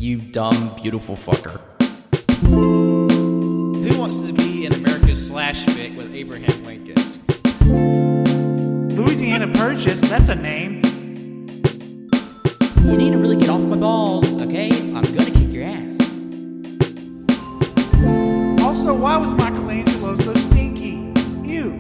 you dumb, beautiful fucker. Who wants to be in America's slash fic with Abraham Lincoln? Louisiana Purchase, that's a name. You need to really get off my balls, okay? I'm gonna kick your ass. Also, why was Michelangelo so stinky? Ew.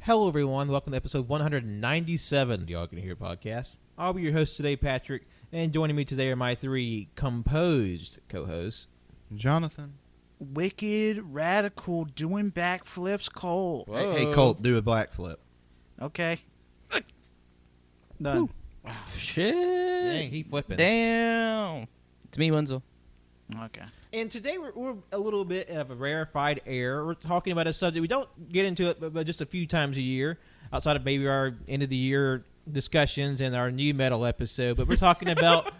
Hello, everyone. Welcome to episode 197 of the AllYouCanHear podcast. I'll be your host today, Patrick, and joining me today are my three composed co-hosts. Jonathan. Wicked, radical, doing backflips, Cole. Hey, Colt, do a backflip. Okay. Done. Wow. Shit. Dang, he flipping. Damn. It's me, Wenzel. Okay. And today we're a little bit of a rarefied air. We're talking about a subject. We don't get into it but just a few times a year, outside of maybe our end-of-the-year discussions and our new metal episode. But we're talking about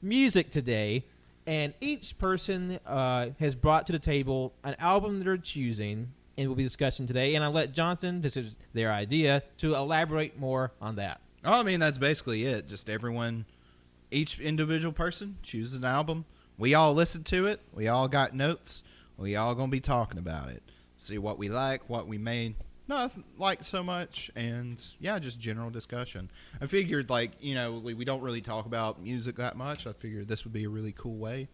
music today. And each person has brought to the table an album that they're choosing and we'll be discussing today. And I'll let Johnson, this is their idea, to elaborate more on that. Oh, I mean, that's basically it. Just everyone, each individual person chooses an album. We all listen to it. We all got notes. We all going to be talking about it. See what we like, what we may not like so much, and, yeah, just general discussion. I figured, we don't really talk about music that much. I figured this would be a really cool way.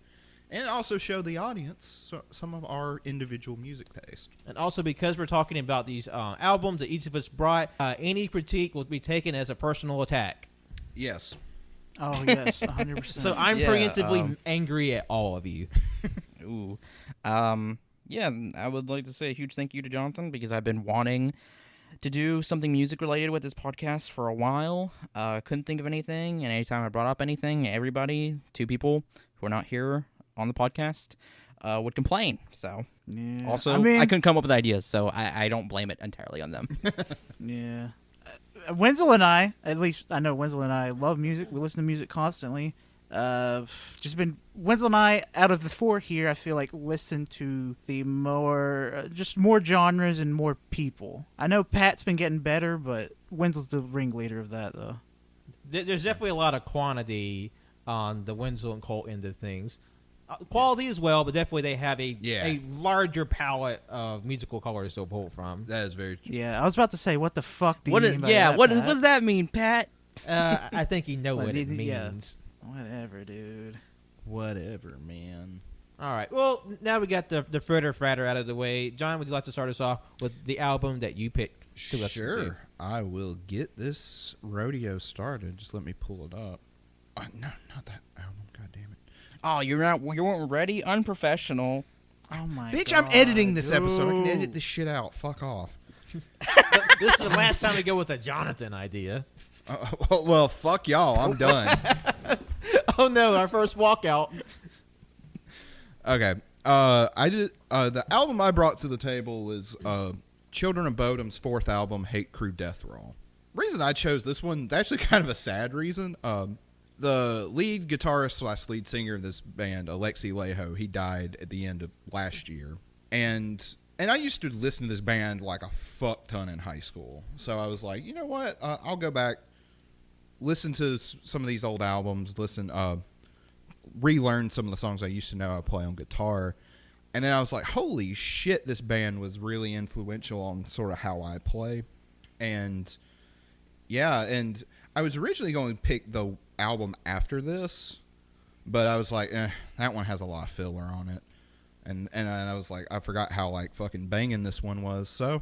And also show the audience some of our individual music taste. And also because we're talking about these albums that each of us brought, any critique will be taken as a personal attack. Yes. Oh, yes, 100%. So I'm preemptively angry at all of you. Ooh. Yeah, I would like to say a huge thank you to Jonathan because I've been wanting to do something music related with this podcast for a while. Couldn't think of anything, and anytime I brought up anything, everybody, two people who are not here on the podcast, would complain. So, yeah. Also, I couldn't come up with ideas, so I don't blame it entirely on them. Yeah. Wenzel and I, at least I know Wenzel and I love music. We listen to music constantly. Wenzel and I, out of the four here, I feel like listen to the more genres and more people. I know Pat's been getting better, but Wenzel's the ringleader of that, though. There's definitely a lot of quantity on the Wenzel and Colt end of things. Quality as well, but definitely they have a larger palette of musical colors to pull from. That is very true. Yeah, I was about to say, what the fuck do you mean by that, what Pat? does that mean, Pat? I think you know what it means. Yeah. Whatever, dude. Whatever, man. All right. Well, now we got the fritter fratter out of the way. John, would you like to start us off with the album that you picked to listen to? Sure. I will get this rodeo started. Just let me pull it up. No, not that album. God damn it. Oh, you weren't ready? Unprofessional. Oh my Bitch, God, I'm editing this episode. I can dude. edit this shit out. Fuck off. This is the last time we go with a Jonathan idea. Well, fuck y'all. I'm done. Oh no, our first walkout. Okay. I did. The album I brought to the table was Children of Bodom's fourth album, Hate Crew Deathroll. Reason I chose this one, actually kind of a sad reason. The lead guitarist / lead singer of this band, Alexi Leho, he died at the end of last year. And I used to listen to this band like a fuck ton in high school. So I was like, you know what? I'll go back, listen to some of these old albums, relearn some of the songs I used to know I play on guitar. And then I was like, holy shit, this band was really influential on sort of how I play. And yeah, and I was originally going to pick the album after this, but I was like, that one has a lot of filler on it. And I was like, I forgot how fucking banging this one was. So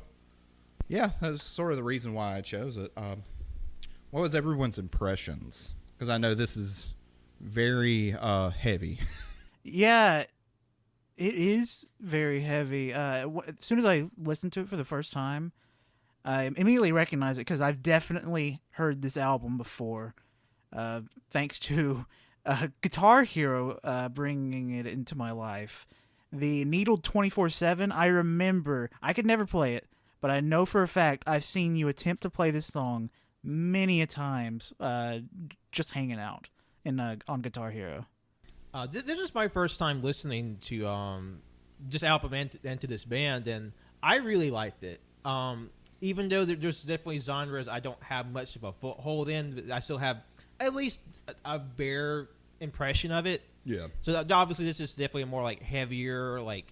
yeah, that was sort of the reason why I chose it. What was everyone's impressions? Because I know this is very heavy. Yeah, it is very heavy. As soon as I listened to it for the first time, I immediately recognized it because I've definitely heard this album before. Thanks to Guitar Hero bringing it into my life. The Needled 24/7. I remember. I could never play it, but I know for a fact I've seen you attempt to play this song many a times, just hanging out on Guitar Hero. This is my first time listening to this album and to this band, and I really liked it. Even though there's definitely genres I don't have much of a foothold in, I still have at least a bare impression of it. Yeah. So obviously this is definitely a more like heavier, like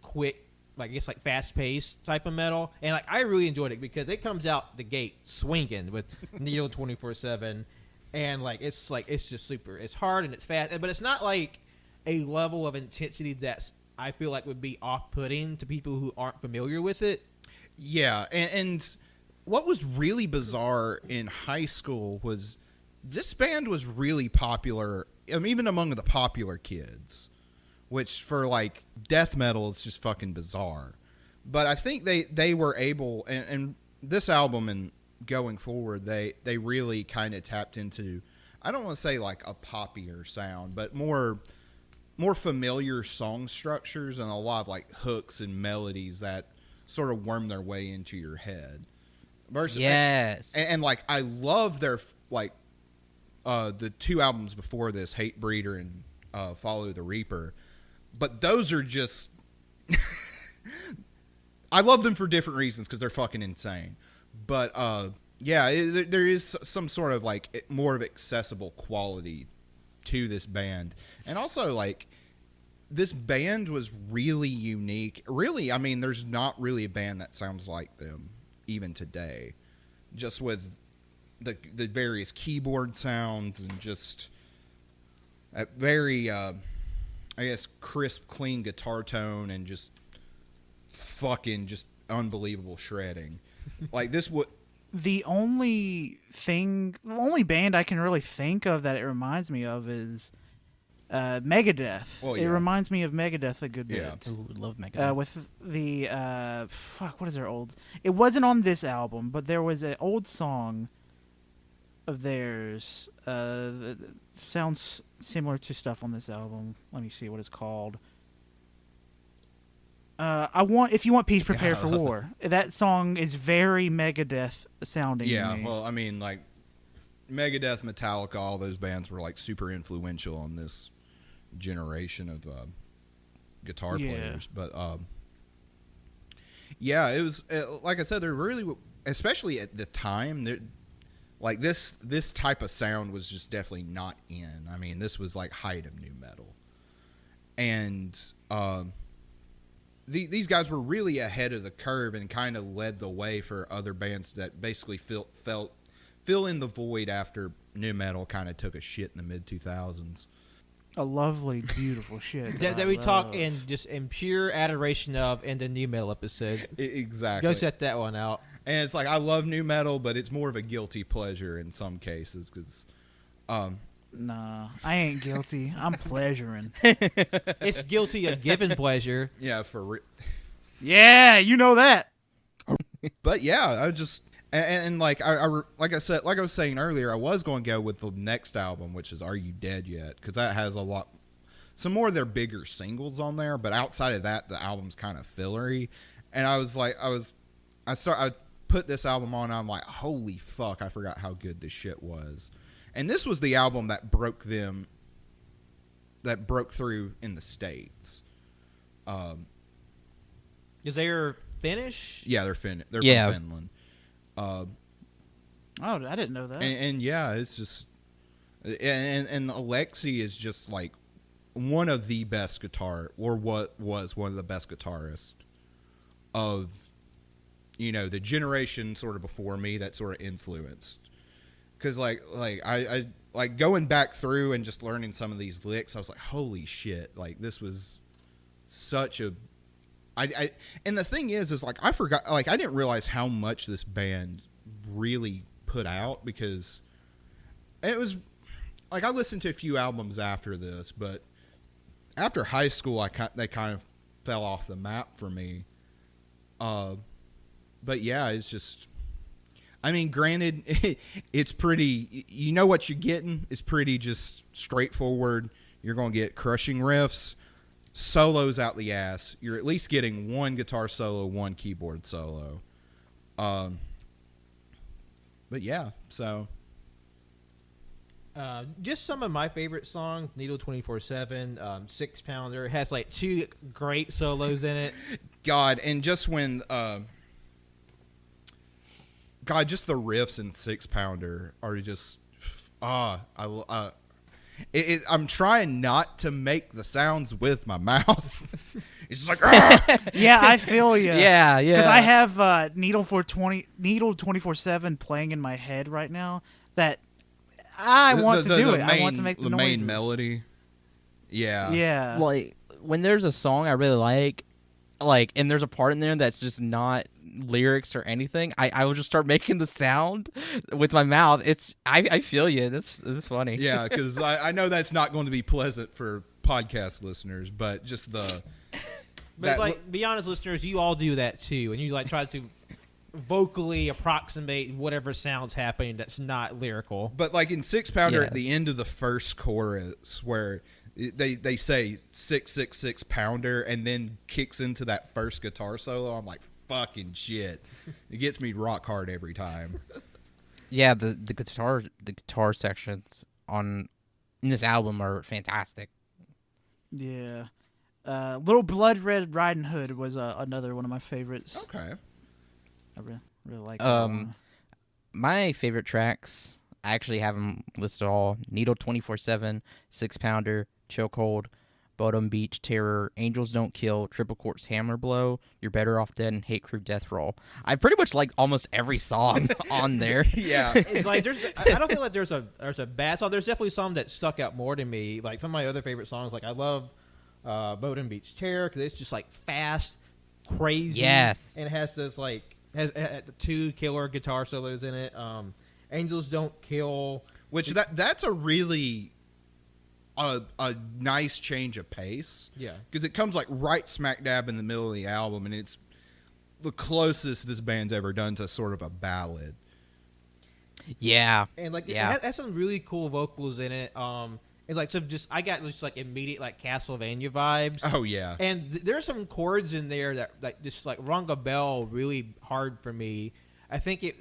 quick, like I guess like fast paced type of metal, and like I really enjoyed it because it comes out the gate swinging with Needle 24/7, and like it's just super. It's hard and it's fast, but it's not like a level of intensity that's I feel like would be off putting to people who aren't familiar with it. Yeah, and what was really bizarre in high school was this band was really popular, even among the popular kids, which for like death metal is just fucking bizarre. But I think they were able, and this album and going forward, they really kind of tapped into, I don't want to say like a poppier sound, but more familiar song structures and a lot of like hooks and melodies that sort of worm their way into your head. Versus, Yes. and like I love their like the two albums before this, Hate Breeder and Follow the Reaper, but those are just I love them for different reasons because they're fucking insane. But yeah, there is some sort of like more of accessible quality to this band, and also like this band was really unique. Really, I mean, there's not really a band that sounds like them even today, just with the various keyboard sounds and just a very I guess crisp, clean guitar tone and just fucking just unbelievable shredding. Like this would The only band I can really think of that it reminds me of is Megadeth. Well, It yeah. reminds me of Megadeth a good bit. Yeah. Ooh, love Mega. With the what is their old? It wasn't on this album, but there was an old song of theirs. That sounds similar to stuff on this album. Let me see what it's called. If you want peace, prepare for war. That song is very Megadeth sounding. yeah. to me. Well, I mean, like Megadeth, Metallica, all those bands were like super influential on this generation of guitar Yeah. players. But yeah, it was like I said, they're really, especially at the time, like this type of sound was just definitely not in. I mean, this was like height of new metal, and these guys were really ahead of the curve and kind of led the way for other bands that basically fill in the void after new metal kind of took a shit in the mid 2000s. A lovely, beautiful shit That we talk in pure adoration of in the new metal episode. Exactly. Go check that one out. And it's like I love new metal, but it's more of a guilty pleasure in some cases because Nah, I ain't guilty. I'm pleasuring. It's guilty of giving pleasure. yeah, for real. Yeah, you know that. But yeah, I just and like like I was saying earlier, I was going to go with the next album, which is Are You Dead Yet? Because that has some more of their bigger singles on there. But outside of that, the album's kind of fillery. And I was like, I put this album on, and I'm like, holy fuck, I forgot how good this shit was. And this was the album that broke through in the States. Is they're Finnish? Yeah, they're from Finland. Oh, I didn't know that. And yeah, it's just, and Alexi is just like one of the best what was one of the best guitarists of, the generation sort of before me that sort of influenced. Because I like going back through and just learning some of these licks, I was like, holy shit! Like this was such a, and the thing is like I forgot, like I didn't realize how much this band really put out, because it was like I listened to a few albums after this, but after high school they kind of fell off the map for me. But yeah, it's just, I mean, granted, it's pretty, you know what you're getting. It's pretty just straightforward. You're going to get crushing riffs, solos out the ass. You're at least getting one guitar solo, one keyboard solo. But yeah, so just some of my favorite songs: Needle 24/7, 6 Pounder. It has like 2 great solos in it. God, and just when just the riffs in 6 Pounder are just I'm trying not to make the sounds with my mouth. It's just like Yeah, I feel you. Yeah, yeah. Because I have Needle 24/7 playing in my head right now. That I want to do it. I want to make the noises. main melody. Yeah. Yeah. Like when there's a song I really like, and there's a part in there that's just not lyrics or anything, I will just start making the sound with my mouth. I feel you. That's funny. Yeah, because I know that's not going to be pleasant for podcast listeners, but just the. But like, be honest, listeners, you all do that too, and you like try to vocally approximate whatever sounds happening that's not lyrical. But like in 6 Pounder, Yeah. at the end of the first chorus, where they say 666 pounder, and then kicks into that first guitar solo, I'm like, fucking shit. It gets me rock hard every time. Yeah, the guitar sections in this album are fantastic. Yeah. Little Blood Red Riding Hood was another one of my favorites. Okay. I really like that one. My favorite tracks, I actually have them listed all: Needle 24/7, 6 Pounder, Chokehold, Bodom Beach Terror, Angels Don't Kill, Triple Quartz Hammer Blow, You're Better Off Dead, and Hate Crew Deathroll. I pretty much like almost every song on there. Yeah. It's like I don't feel like there's a bad song. There's definitely some that stuck out more to me. Like some of my other favorite songs, like I love Bodom Beach Terror because it's just like fast, crazy. Yes. And it has this like has 2 killer guitar solos in it. Angels Don't Kill, Which that's a really a nice change of pace. Yeah. Because it comes like right smack dab in the middle of the album, and it's the closest this band's ever done to sort of a ballad. Yeah. And like Yeah. it has some really cool vocals in it. And like I got just like immediate like Castlevania vibes. Oh yeah. And there's some chords in there that like just like rung a bell really hard for me. I think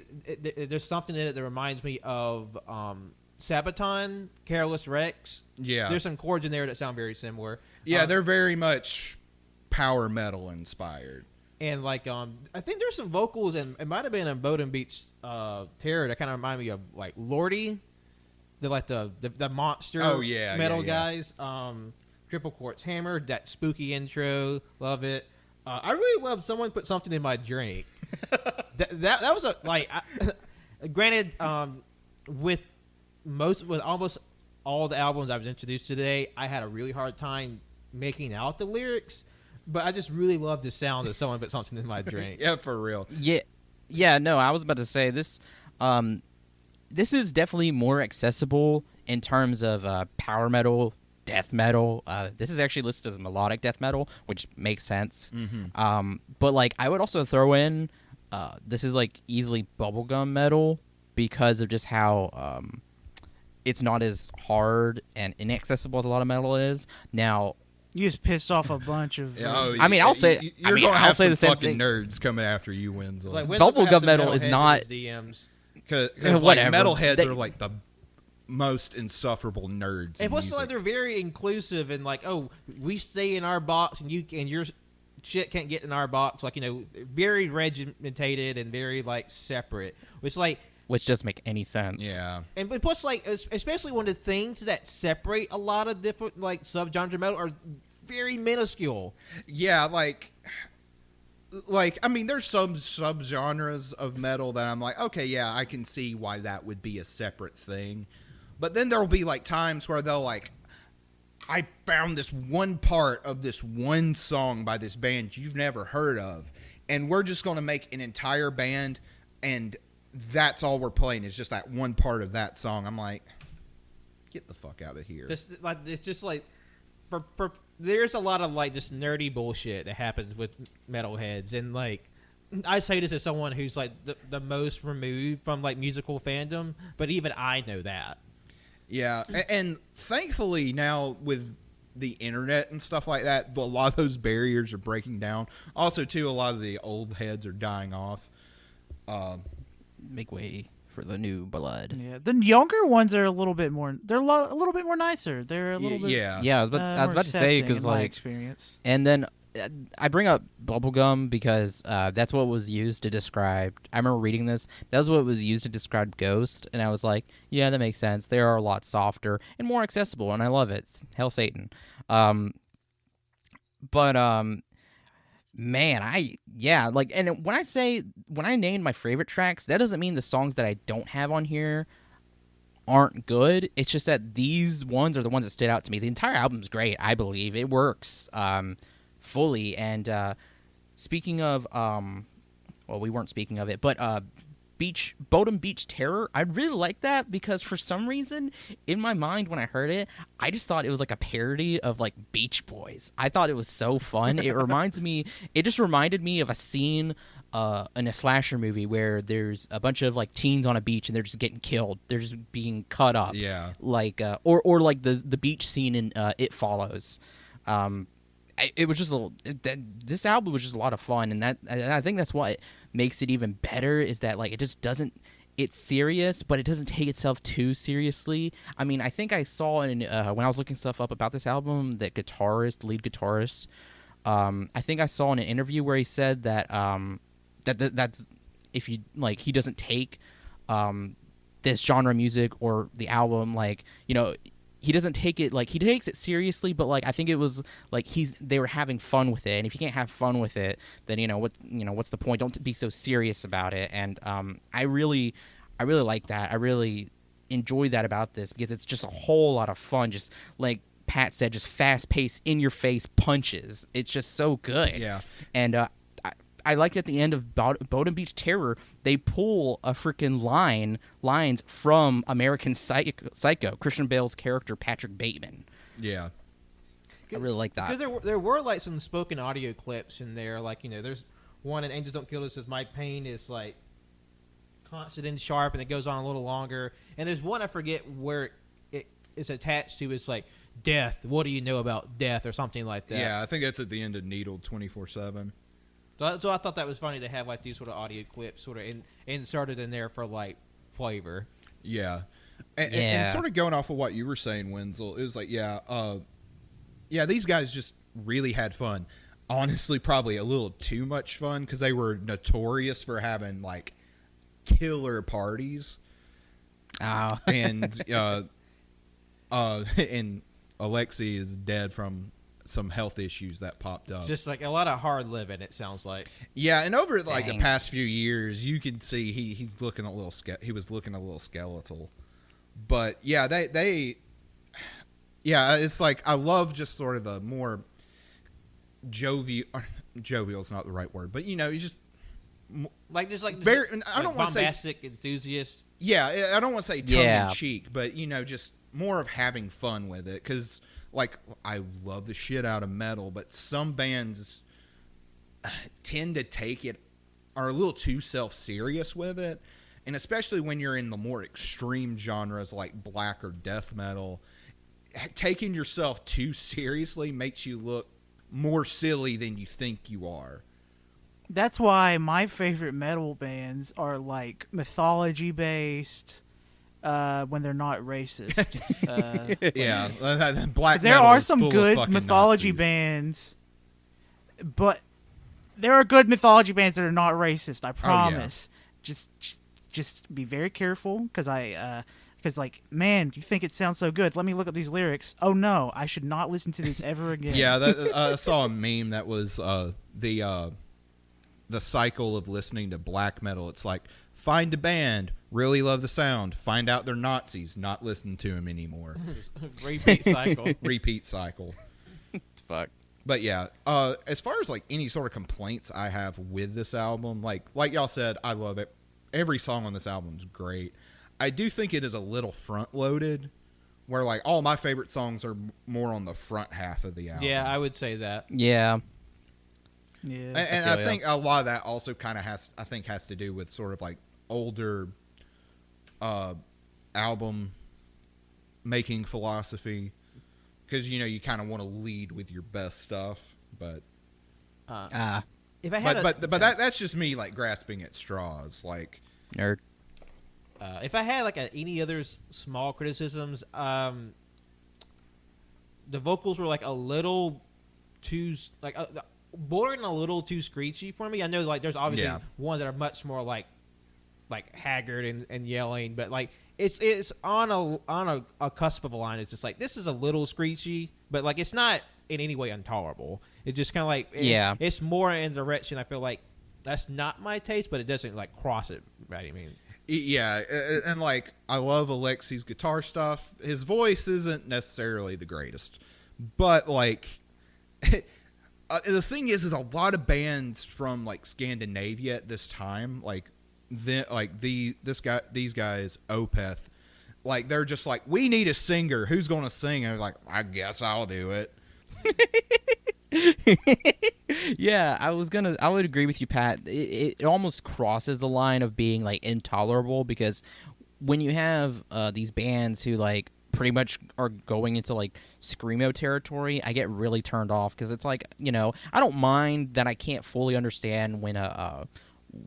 there's something in it that reminds me of Sabaton, Careless Rex. Yeah. There's some chords in there that sound very similar. Yeah, they're very much power metal inspired. And like I think there's some vocals, and it might have been in Bodom Beach Terror that kind of remind me of like Lordy, the monster metal guys. Triple Quartz Hammer, that spooky intro, love it. I really love Someone Put Something in My Drink. that was a like. Granted, with almost all the albums I was introduced to today, I had a really hard time making out the lyrics, but I just really love the sound of Someone Put Something in My Drink. Yeah, for real. Yeah. No, I was about to say this. This is definitely more accessible in terms of power metal, death metal. This is actually listed as melodic death metal, which makes sense. Mm-hmm. But like, I would also throw in this is like easily bubblegum metal because of just how it's not as hard and inaccessible as a lot of metal is. Now, You just pissed off a bunch of. I mean, I'll say. You're I mean, gonna I'll have say some the same fucking thing. nerds coming after you, Winslow. Like, Bubblegum metal is metalheads in not- his DMs. Because like, Whatever. metalheads They- are like the most insufferable nerds. And in plus, music. like, they're very inclusive and like, oh, we stay in our box and your shit can't get in our box. Like, very regimented and very like separate. Which doesn't make any sense. Yeah. And plus, like, especially when the things that separate a lot of different like subgenre of metal are very minuscule. Yeah, like I mean, there's some subgenres of metal that I'm like, okay, yeah, I can see why that would be a separate thing. But then there'll be like times where they'll like, I found this one part of this one song by this band you've never heard of, and we're just going to make an entire band, and that's all we're playing is just that one part of that song. I'm like, get the fuck out of here. Just like it's just like for there's a lot of like just nerdy bullshit that happens with metalheads, and like I say this as someone who's like the most removed from like musical fandom, but even I know that. Yeah, and thankfully now with the internet and stuff like that, a lot of those barriers are breaking down. Also, too, a lot of the old heads are dying off. Make way for the new blood. Yeah, the younger ones are a little bit more. They're a little bit more nicer. They're a little bit. Yeah. Yeah, I was about to say because because my like, experience. and then I bring up bubblegum because that's what was used to describe. I remember reading this. That was what was used to describe Ghost, and I was like, yeah, that makes sense. They are a lot softer and more accessible, and I love it. Hell, Satan. Man, and when I named my favorite tracks, that doesn't mean the songs that I don't have on here aren't good. It's just that these ones are the ones that stood out to me. The entire album's great, I believe. It works fully. And speaking of, well, we weren't speaking of it, but Bodom Beach Terror, I really like that because for some reason in my mind when I heard it, I just thought it was like a parody of like Beach Boys. I thought it was so fun. It just reminded me of a scene in a slasher movie where there's a bunch of like teens on a beach and they're just getting killed. They're just being cut up. Yeah. Like or like the beach scene in It Follows. It was just this album was just a lot of fun, and I think that's what makes it even better is that like it just doesn't. It's serious, but it doesn't take itself too seriously. I mean, I think I saw when I was looking stuff up about this album that lead guitarist, I think I saw in an interview where he said that that's if you like he doesn't take this genre music or the album like he doesn't take it like he takes it seriously, but like I think it was like they were having fun with it, and if you can't have fun with it, then what's the point? Don't be so serious about it. And I really like that. I really enjoy that about this because it's just a whole lot of fun. Just like Pat said, just fast paced, in your face punches. It's just so good. Yeah, and I liked at the end of Bodom Beach Terror, they pull a freaking lines from American Psycho, Christian Bale's character Patrick Bateman. Yeah. I really like that. Because there were like some spoken audio clips in there, like there's one in Angels Don't Kill Us says my pain is like constant and sharp, and it goes on a little longer. And there's one I forget where it is attached to. It's like death. What do you know about death or something like that? Yeah, I think that's at the end of Needled 24/7. So I thought that was funny to have like these sort of audio clips sort of inserted in there for like flavor. Yeah. And sort of going off of what you were saying, Wenzel, it was like, these guys just really had fun. Honestly, probably a little too much fun because they were notorious for having like killer parties. Oh. And and Alexi is dead from some health issues that popped up. Just like a lot of hard living, it sounds like. Yeah, and over like the Dang. past few years, you can see he's looking a little he was looking a little skeletal. But yeah, it's like I love just sort of the more jovial's not the right word, but you just very, I don't want to say bombastic enthusiast. Yeah, I don't want to say tongue in cheek, but just more of having fun with it because like I love the shit out of metal, but some bands tend to take it are a little too self-serious with it, and especially when you're in the more extreme genres like black or death metal, taking yourself too seriously makes you look more silly than you think you are. That's why my favorite metal bands are like mythology based. When they're not racist. Yeah, black there metal are is some full of good fucking mythology Nazis. bands, but there are good mythology bands that are not racist. I promise. Just be very careful because like, man, you think it sounds so good. Let me look up these lyrics. Oh no, I should not listen to this ever again. Yeah, I saw a meme that was the cycle of listening to black metal. It's like, find a band, really love the sound, find out they're Nazis, not listen to them anymore. Repeat cycle. Repeat cycle. Fuck. But yeah, as far as like any sort of complaints I have with this album, like y'all said, I love it. Every song on this album is great. I do think it is a little front-loaded, where like all my favorite songs are more on the front half of the album. Yeah, I would say that. Yeah. Yeah. And I think a lot of that also kind of has to do with sort of like older album making philosophy. because you kind of want to lead with your best stuff, but if I had but that's just me like grasping at straws, like nerd. If I had like any other small criticisms, the vocals were like a little too like bordering a little too screechy for me. I know like there's obviously ones that are much more like haggard and yelling, but like it's on a cusp of a line. It's just like this is a little screechy, but like it's not in any way intolerable. It's just kind of like it's more in the direction I feel like that's not my taste, but it doesn't like cross it. Right? I mean. Yeah, and like I love Alexi's guitar stuff. His voice isn't necessarily the greatest, but like the thing is a lot of bands from like Scandinavia at this time, these guys, Opeth, like they're just like, we need a singer. Who's going to sing? And they're like, I guess I'll do it. Yeah, I would agree with you, Pat. It almost crosses the line of being like intolerable, because when you have these bands who like pretty much are going into like screamo territory, I get really turned off, because it's like, I don't mind that I can't fully understand when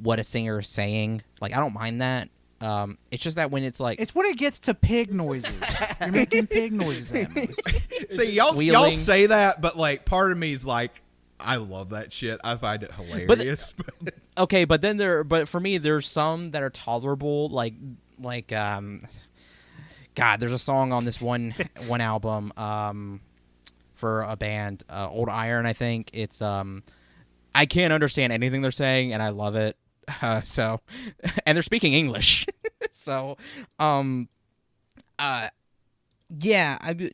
what a singer is saying. Like, I don't mind that. It's just that when it's like... It's when it gets to pig noises. You're making pig noises at me. See, y'all say that, but like part of me is like, I love that shit. I find it hilarious. Okay, but for me, there's some that are tolerable. Like God, there's a song on this one album for a band, Old Iron, I think. It's I can't understand anything they're saying, and I love it. And they're speaking English. So, yeah.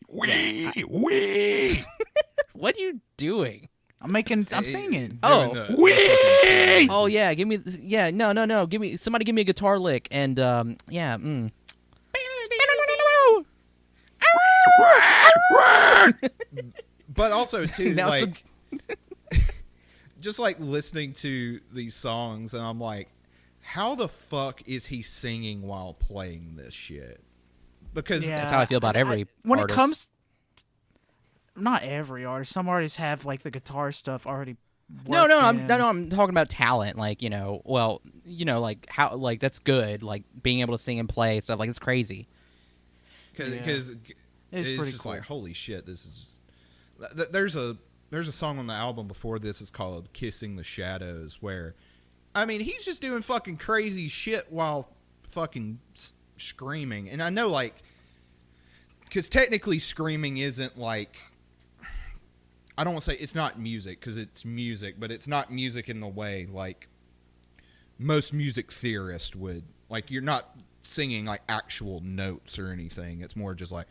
What are you doing? I'm singing. Oh yeah, give me no. Somebody give me a guitar lick, and yeah. But also too, like just like listening to these songs, and I'm like, how the fuck is he singing while playing this shit? Because that's how I feel about every when artist. it comes. Not every artist. Some artists have like the guitar stuff already. No, I'm talking about talent. Like, like how, like that's good. Like being able to sing and play stuff, like it's crazy. Because it's just cool. Like, holy shit, this is. There's a song on the album before this is called "Kissing the Shadows," where, I mean, he's just doing fucking crazy shit while fucking screaming, and I know like, because technically screaming isn't like. I don't want to say it's not music, because it's music, but it's not music in the way like most music theorists would. Like, you're not singing like actual notes or anything. It's more just like.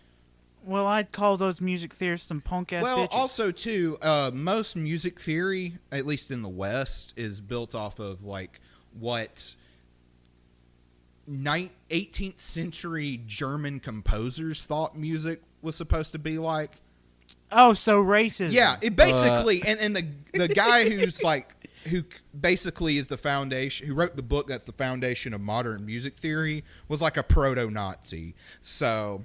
Well, I'd call those music theorists some punk ass bitches. Well, also too, most music theory, at least in the West, is built off of like what 18th century German composers thought music was supposed to be like. Oh, so racism. Yeah, it basically, and the guy who basically is the foundation, who wrote the book that's the foundation of modern music theory, was like a proto-Nazi. So,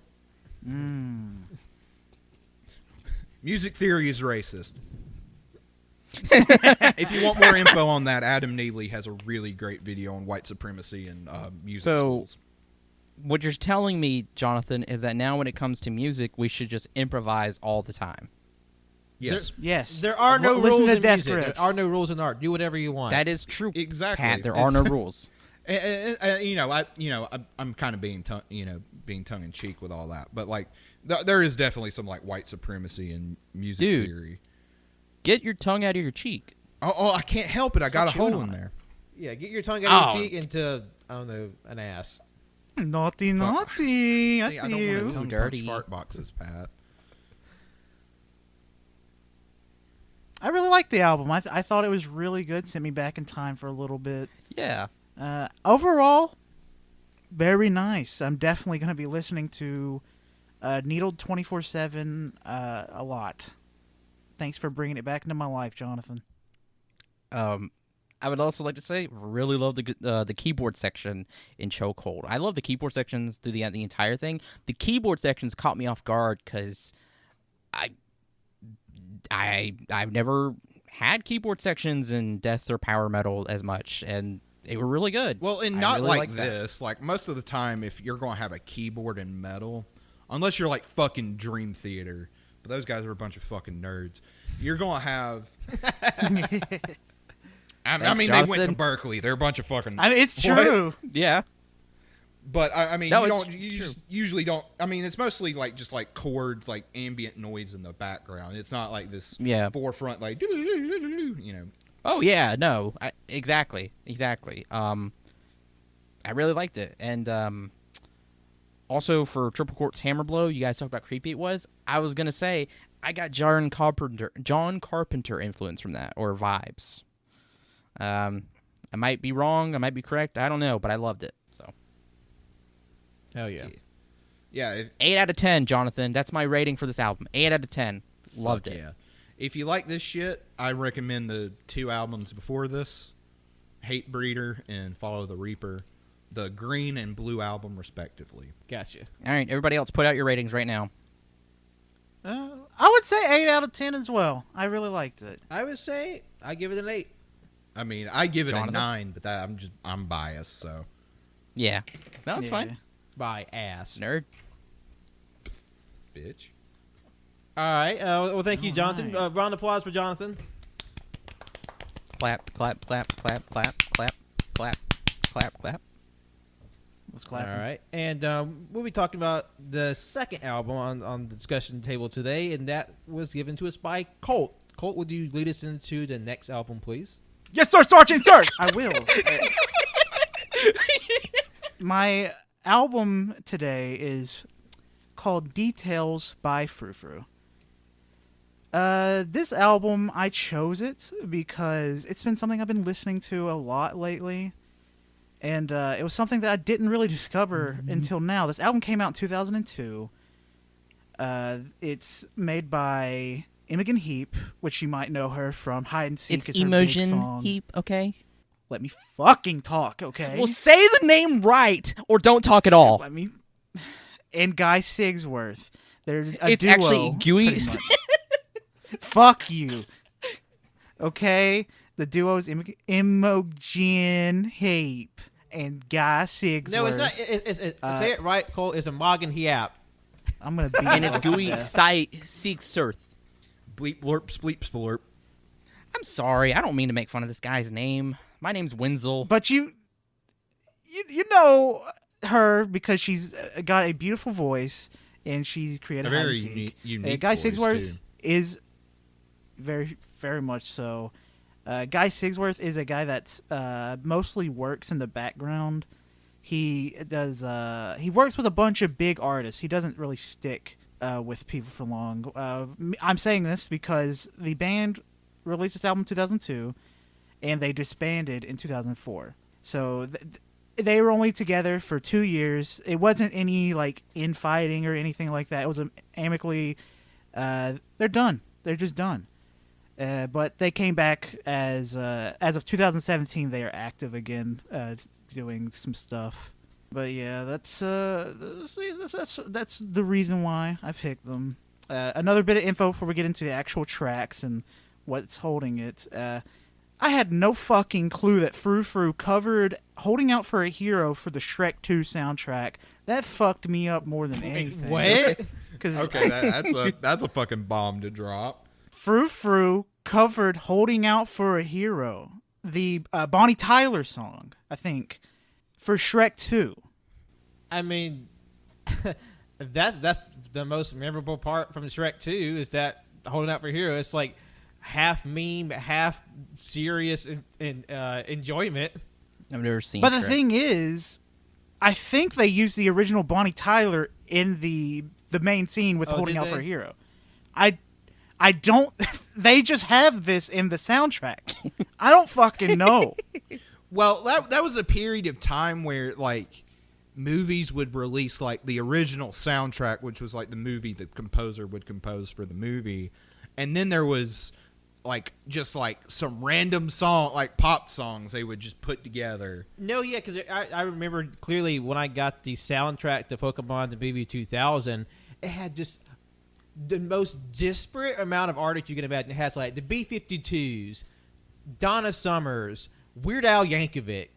music theory is racist. If you want more info on that, Adam Neely has a really great video on white supremacy and music schools. What you're telling me, Jonathan, is that now when it comes to music, we should just improvise all the time. Yes. Yes. There are no Listen rules to in Death music. Riffs. There are no rules in art. Do whatever you want. That is true. Exactly. Pat, there are no rules. I'm kind of being tongue in cheek with all that, but like there is definitely some like white supremacy in music theory. Get your tongue out of your cheek. Oh, I can't help it. I got a hole in there. Yeah, get your tongue out of your cheek into, I don't know, an ass. Naughty. See, I see I don't you. want to tongue dirty. punch fart boxes, Pat. I really liked the album. I thought it was really good. Sent me back in time for a little bit. Yeah. Overall, very nice. I'm definitely going to be listening to Needled 24/7 a lot. Thanks for bringing it back into my life, Jonathan. I would also like to say, really love the keyboard section in Chokehold. I love the keyboard sections through the entire thing. The keyboard sections caught me off guard because I've never had keyboard sections in death or power metal as much, and they were really good. Well, and I not really like liked that. this. Like, most of the time, if you're going to have a keyboard in metal, unless you're like fucking Dream Theater, but those guys are a bunch of fucking nerds, you're going to have... I mean, they went to Berkeley. They're a bunch of fucking... I mean, it's true. Yeah. But, I mean, No, you usually don't... I mean, it's mostly like just like chords, like ambient noise in the background. It's not like this forefront, like... You know... Oh yeah, no, exactly. I really liked it, and also for Triple Quartz Hammer Blow, you guys talked about how creepy it was. I was gonna say I got John Carpenter influence from that, or vibes. I might be wrong, I might be correct, I don't know, but I loved it. So, hell yeah, yeah. 8 out of 10, Jonathan. That's my rating for this album. 8 out of 10. Loved it. Yeah. If you like this shit, I recommend the 2 albums before this, Hate Breeder and Follow the Reaper, the green and blue album, respectively. gotcha. All right, everybody else, put out your ratings right now. I would say 8 out of 10 as well. I really liked it. I would say I give it an 8. I mean, I give it Jonathan? a 9, but I'm biased, so. Yeah, no, that's Yeah. fine. By ass. Nerd. Bitch. All right. Well, thank you, Jonathan. right. Round of applause for Jonathan. Clap, clap, clap, clap, clap, clap, clap, clap, clap. Let's clap. All right. And we'll be talking about the second album on the discussion table today, and that was given to us by Colt. Colt, would you lead us into the next album, please? Yes, sir, Sergeant, sir. I will. My album today is called Details by Frou. This album, I chose it because it's been something I've been listening to a lot lately. And it was something that I didn't really discover until now. This album came out in 2002. It's made by Imogen Heap, which you might know her from Hide and Seek. It's is her big Imogen song. Heap, okay? Let me fucking talk, okay? Well, say the name right, or don't talk at all. Let me... And Guy Sigsworth. They're a It's duo, actually Gooey. pretty much. Fuck you. Okay? The duo is Imogen Heap and Guy Sigsworth. No, it's not. Say it right, Colt. It's Imogen Heap. I'm going to be... And it's Gooey Sigsworth. Bleep, blurp, spleep, splurp. I'm sorry, I don't mean to make fun of this guy's name. My name's Wenzel. But you know her because she's got a beautiful voice and she created A very Hide and Seek. unique Guy voice, Sigsworth too. is very, very much so. Guy Sigsworth is a guy that mostly works in the background. He does. He works with a bunch of big artists. He doesn't really stick with people for long. I'm saying this because the band released this album in 2002, and they disbanded in 2004. So they were only together for 2 years. It wasn't any like infighting or anything like that. It was amicably. They're done. They're just done. But they came back as of 2017. They are active again, doing some stuff. But yeah, that's the reason why I picked them. Another bit of info before we get into the actual tracks and what's holding it. I had no fucking clue that Frou covered "Holding Out for a Hero" for the Shrek 2 soundtrack. That fucked me up more than anything. What? Okay, that's a fucking bomb to drop. Frou covered "Holding Out for a Hero," the Bonnie Tyler song, I think, for Shrek 2. I mean, that's the most memorable part from Shrek 2 is that Holding Out for a Hero. It's like half meme, half serious enjoyment. I've never seen. But the Shrek. thing is, I think they used the original Bonnie Tyler in the main scene with "Holding did Out they? for a Hero." I don't. They just have this in the soundtrack. I don't fucking know. Well, that was a period of time where like movies would release like the original soundtrack, which was like the movie the composer would compose for the movie, and then there was like just like some random song, like pop songs they would just put together. No, yeah, because I remember clearly when I got the soundtrack to Pokemon the BB 2000, it had just the most disparate amount of artists you can imagine. It has like the B-52s, Donna Summers, Weird Al Yankovic.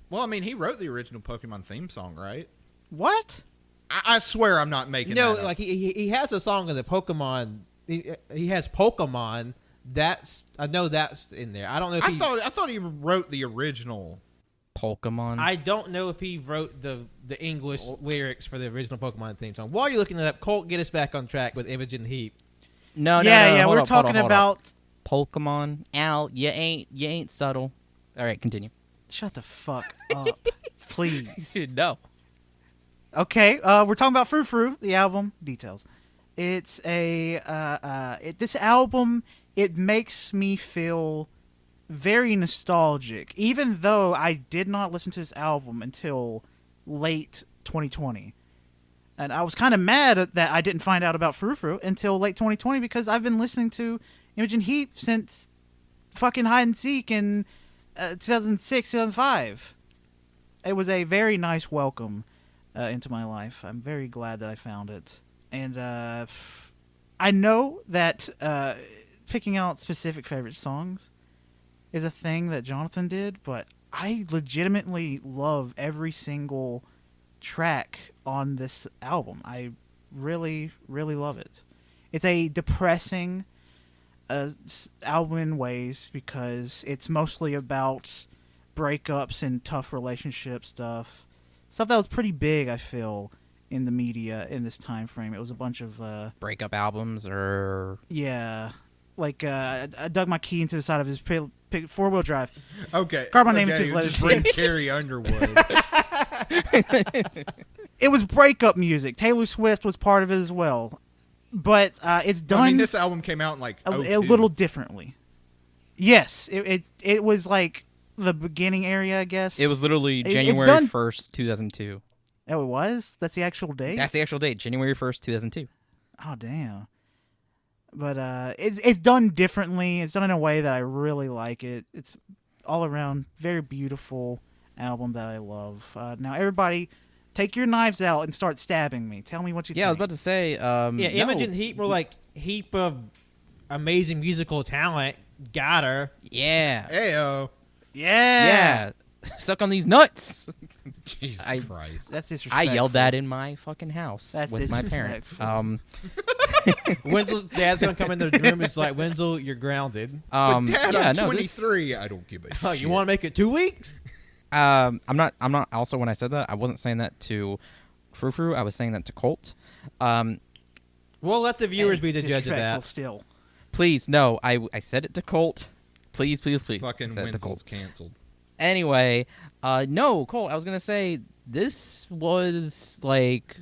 Well, I mean, he wrote the original Pokemon theme song, right? What? I swear I'm not making No, that up. like he has a song of the Pokemon. He has Pokemon. I know that's in there. I don't know if I thought he wrote the original. Pokemon. I don't know if he wrote the English lyrics for the original Pokemon theme song. While you're looking that up, Colt, get us back on track with Imogen Heap. No, Yeah, hold we're up, talking hold up. about. Pokemon. Al, you ain't subtle. All right, continue. Shut the fuck up, please. No. Okay, we're talking about Frou, the album details. It's this album. It makes me feel very nostalgic, even though I did not listen to this album until late 2020, and I was kind of mad that I didn't find out about Frou until late 2020 because I've been listening to Imogen Heap since fucking Hide and Seek in 2006, 2005. It was a very nice welcome into my life. I'm very glad that I found it. And I know that picking out specific favorite songs is a thing that Jonathan did, but I legitimately love every single track on this album. I really, really love it. It's a depressing album in ways because it's mostly about breakups and tough relationship stuff that was pretty big, I feel, in the media in this time frame. It was a bunch of Breakup albums or like I dug my key into the side of his four-wheel drive. Okay. Carbon name okay, is his just letters. bring Carrie Underwood. It was breakup music. Taylor Swift was part of it as well, but it's done. I mean, this album came out in like a 02. little differently. Yes, it was like the beginning area, I guess. it was literally It's January done- 1st, 2002. Oh, it was? That's the actual date? That's the actual date, January 1st, 2002. Oh, damn. But it's done differently. It's done in a way that I really like it. It's all around very beautiful album that I love. Now, everybody, take your knives out and start stabbing me. Tell me what you think. Yeah, I was about to say. Yeah, no. Imogen Heap were like heap of amazing musical talent. Got her. Yeah. Ayo. Yeah. Suck on these nuts. Jesus I- Christ. That's I disrespectful. yelled that in my fucking house That's with my parents. disrespectful. Wenzel's dad's gonna come in the room. It's like, Wenzel, you're grounded. But Dad, yeah, I'm no, this- 23. I don't give a Oh, shit. you want to make it 2 weeks? I'm not. Also, when I said that, I wasn't saying that to Frou. I was saying that to Colt. We'll let the viewers be It's the judge of disrespectful that. Still. Please, no. I said it to Colt. Please. Fucking I said it to Wenzel's Colt. canceled. Anyway, no, Colt. I was gonna say this was like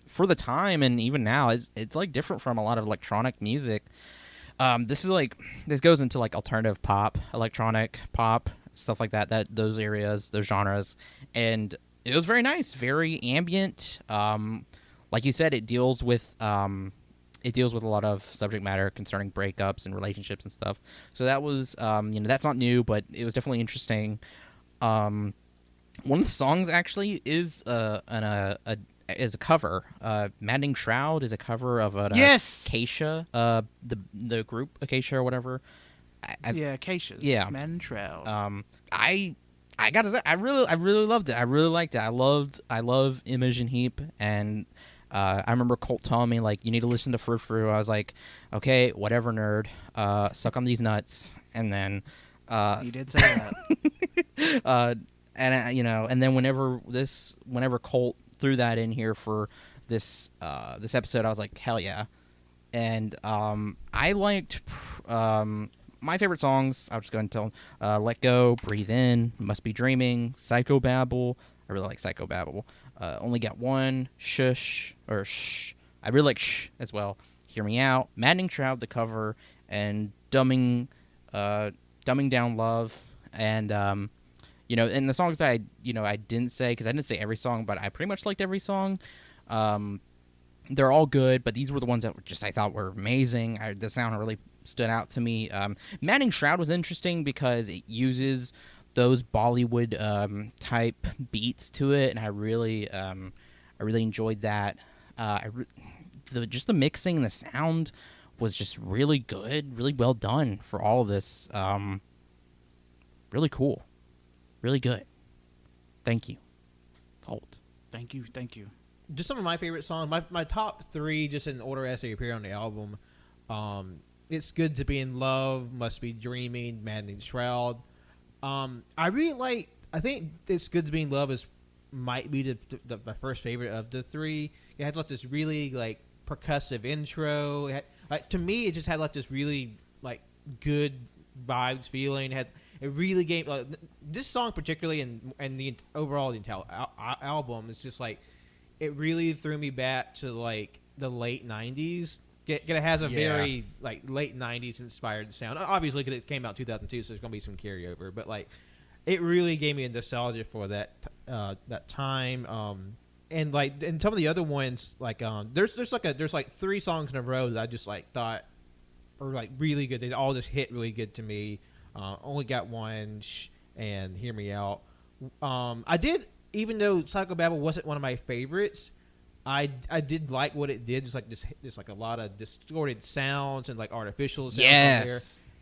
for the time and even now, it's like different from a lot of electronic music. This goes into like alternative pop, electronic pop, stuff like that. Those areas, those genres, and it was very nice, very ambient. Like you said, it deals with a lot of subject matter concerning breakups and relationships and stuff. So that was, that's not new, but it was definitely interesting. One of the songs actually is a cover. Maddening Shroud is a cover of an Yes! Acacia, the group Acacia or whatever. Yeah, Acacias. Yeah. Man and Shroud. I gotta say, I really loved it. I really liked it. I love Imogen Heap, and I remember Colt telling me like, you need to listen to Frou. I was like, okay, whatever, nerd. Suck on these nuts, and then You did say that. and then whenever Colt threw that in here for this episode, I was like, hell yeah. And I liked my favorite songs. I'll just go ahead and tell them. Let Go, Breathe In, Must Be Dreaming, Psychobabble. I really like Psychobabble. Only Got One, Shush, or Shh. I really like Shh as well. Hear Me Out, Maddening Shroud, the cover, and Dumbing Down Love. And, and the songs that I didn't say, because I didn't say every song, but I pretty much liked every song. They're all good, but these were the ones that I thought were amazing. The sound really stood out to me. Maddening Shroud was interesting because it uses those Bollywood type beats to it, and I really enjoyed that. the mixing and the sound was just really good, really well done for all of this. Really cool, really good. Thank you, Colt. Thank you. Just some of my favorite songs. My top 3, just in order as they appear on the album. It's Good to Be in Love, Must Be Dreaming, Maddening Shroud. I really like. I think It's Good to Be in Love might be my first favorite of the 3. It has like this really like percussive intro. To me, it just had like this really like good vibes feeling. It really gave this song particularly and the overall album is just like it really threw me back to like the late 90s. It has a very like late 90s inspired sound. Obviously, because it came out in 2002, so there's gonna be some carryover. But like, it really gave me a nostalgia for that time. And some of the other ones, like there's like 3 songs in a row that I just like thought were like really good. They all just hit really good to me. Only Got One and Hear Me Out. I did, even though Psychobabble wasn't one of my favorites. I did like what it did. Just like a lot of distorted sounds and like artificial sounds on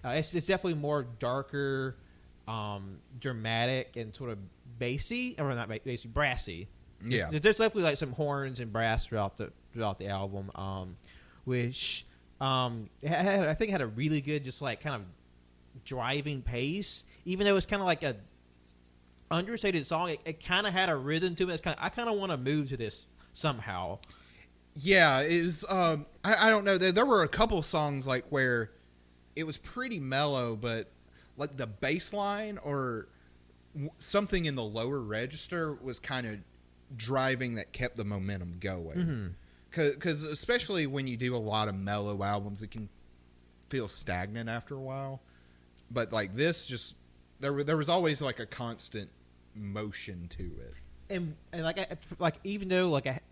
there. It's definitely more darker, dramatic, and sort of bassy, or not bassy, brassy. Yeah, there's definitely like some horns and brass throughout the album, which I think had a really good just like kind of driving pace. Even though it's kind of like a understated song, it kind of had a rhythm to it. I kind of want to move to this somehow. Yeah, it was. I don't know. There were a couple songs like where it was pretty mellow, but like the bass line or something in the lower register was kind of driving that kept the momentum going. Because especially when you do a lot of mellow albums, it can feel stagnant after a while. But like this, just there was always like a constant motion to it. And like even though like it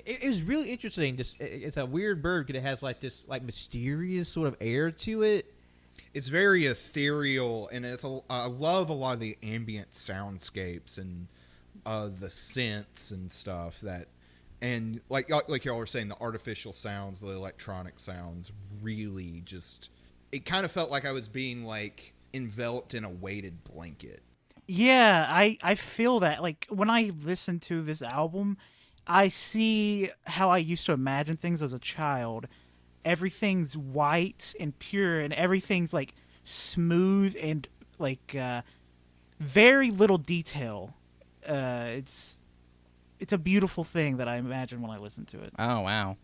is really interesting. Just it's a weird bird because it has like this like mysterious sort of air to it. It's very ethereal, and I love a lot of the ambient soundscapes and the synths and stuff and like y'all were saying, the artificial sounds, the electronic sounds, really just it kind of felt like I was being like enveloped in a weighted blanket. Yeah, I feel that. Like, when I listen to this album, I see how I used to imagine things as a child. Everything's white and pure, and everything's, like, smooth and, like, very little detail. It's a beautiful thing that I imagine when I listen to it. Oh, wow.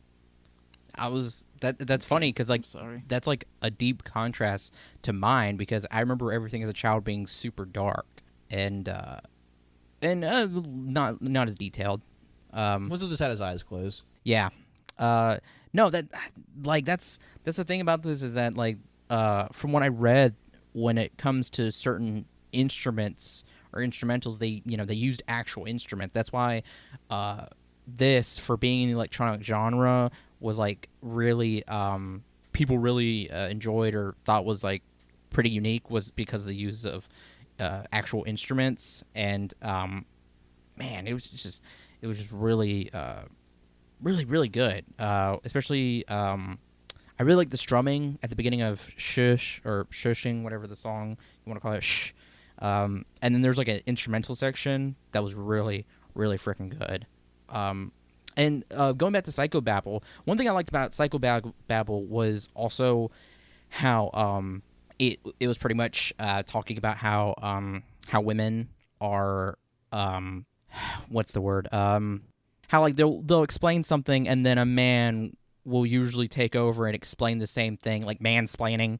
That's funny because like that's like a deep contrast to mine, because I remember everything as a child being super dark and not as detailed. Winslow just had his eyes closed. Yeah. No, that's the thing about this is that like from what I read, when it comes to certain instruments or instrumentals, they used actual instruments. That's why this, for being in the electronic genre, was like really people really enjoyed or thought was like pretty unique, was because of the use of actual instruments. And man, it was just really really good. Especially I really like the strumming at the beginning of Shush, or Shushing, whatever the song you want to call it. Shh. And then there's like an instrumental section that was really really freaking good. And going back to Psychobabble, one thing I liked about Psychobabble was also how it was pretty much talking about how women are what's the word, how like they'll explain something and then a man will usually take over and explain the same thing, like mansplaining.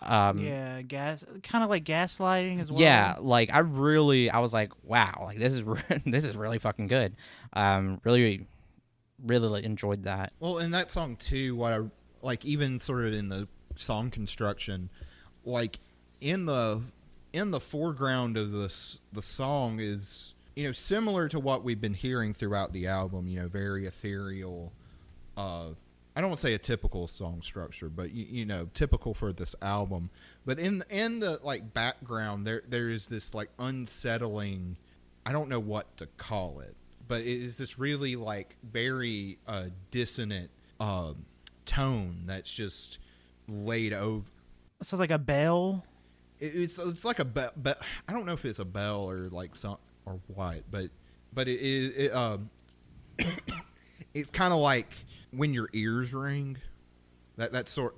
Kind of like gaslighting as well. Yeah, like I was like, wow, like this is really fucking good. Really enjoyed that. Well, in that song too, what I like, even sort of in the song construction, like in the foreground of the song is, similar to what we've been hearing throughout the album, very ethereal. I don't want to say a typical song structure, but typical for this album. But in the like background, there is this like unsettling, I don't know what to call it, but it is this really like very dissonant tone that's just laid over. So like a bell. It's like a bell. I don't know if it's a bell or like some or what, but it's kind of like when your ears ring. That sort.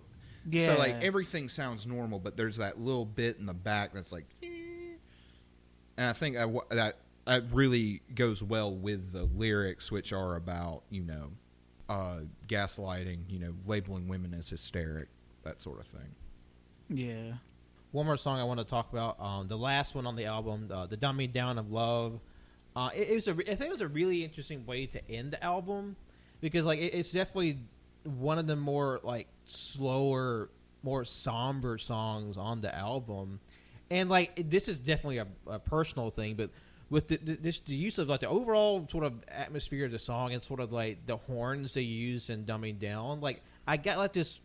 Yeah. So like everything sounds normal, but there's that little bit in the back that's like. And I think that really goes well with the lyrics, which are about gaslighting, labeling women as hysteric, that sort of thing. Yeah. One more song I want to talk about. The last one on the album, the Dumbing Down of Love. I think it was a really interesting way to end the album, because like it's definitely one of the more like slower, more somber songs on the album, and like this is definitely a personal thing, but with the use of like the overall sort of atmosphere of the song and sort of like the horns they use in Dumbing Down, like I got like this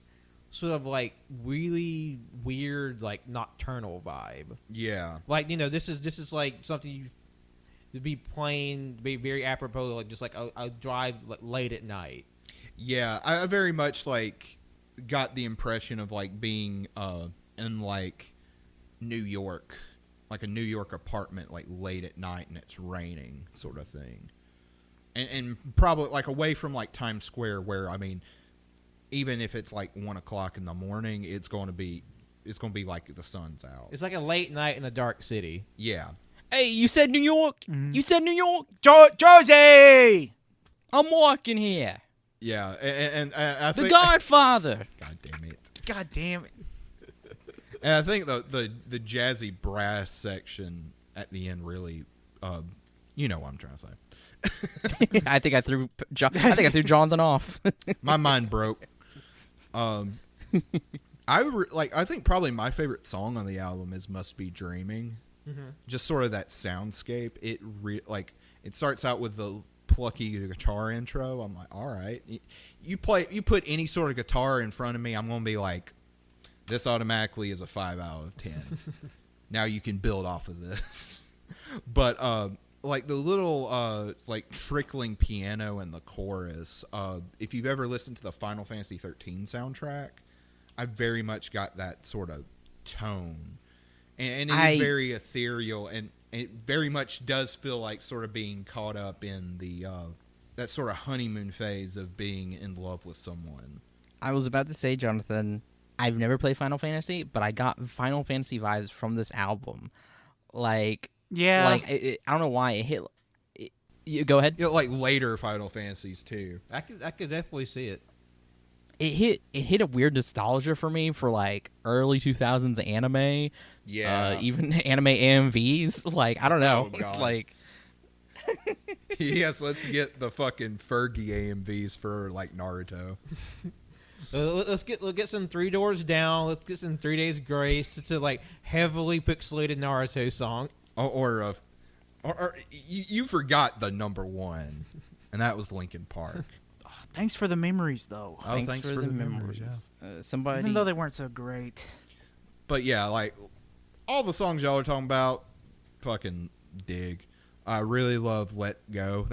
sort of like really weird like nocturnal vibe. Yeah. Like this is like something you to be playing, be very apropos, like just like a drive like late at night. Yeah, I very much like got the impression of like being in like New York, like a New York apartment, like late at night and it's raining, sort of thing, and probably like away from like Times Square, where I mean, even if it's like 1 o'clock in the morning, it's going to be like the sun's out. It's like a late night in a dark city. Yeah. Hey, you said New York? Mhm. You said New York? Jersey! I'm walking here. Yeah, and I The think Godfather. God damn it. God damn it. And I think the jazzy brass section at the end really, you know what I'm trying to say. I think I threw Jonathan off. My mind broke. I think probably my favorite song on the album is "Must Be Dreaming." Mm-hmm. Just sort of that soundscape. It starts out with the plucky guitar intro. I'm like, all right, you put any sort of guitar in front of me, I'm gonna be like, this automatically is a 5 out of 10. Now you can build off of this. But like the little like trickling piano in the chorus. If you've ever listened to the Final Fantasy 13 soundtrack, I very much got that sort of tone, and it is very ethereal, and it very much does feel like sort of being caught up in the that sort of honeymoon phase of being in love with someone. I was about to say, Jonathan, I've never played Final Fantasy, but I got Final Fantasy vibes from this album. Like, Yeah. like I don't know why it hit. You go ahead. Like later Final Fantasies too. I could definitely see it. It hit a weird nostalgia for me for like early 2000s anime. Yeah. Even anime AMVs. Like, I don't know. Oh, God. Like, Yes, let's get the fucking Fergie AMVs for like Naruto. Let's get some Three Doors Down. Let's get some 3 Days Grace. It's a like heavily pixelated Naruto song. Or you forgot the number one, and that was Linkin Park. Thanks for the memories, though. Oh, thanks for the memories. somebody. Even though they weren't so great. But yeah, like all the songs y'all are talking about, fucking dig. I really love "Let Go."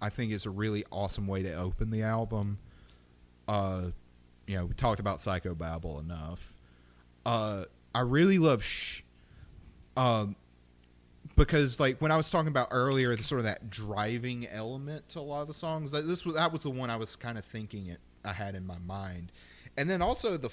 I think it's a really awesome way to open the album. We talked about Psychobabble enough. I really love because like when I was talking about earlier, the sort of that driving element to a lot of the songs, that was the one I was kind of thinking I had in my mind. And then also the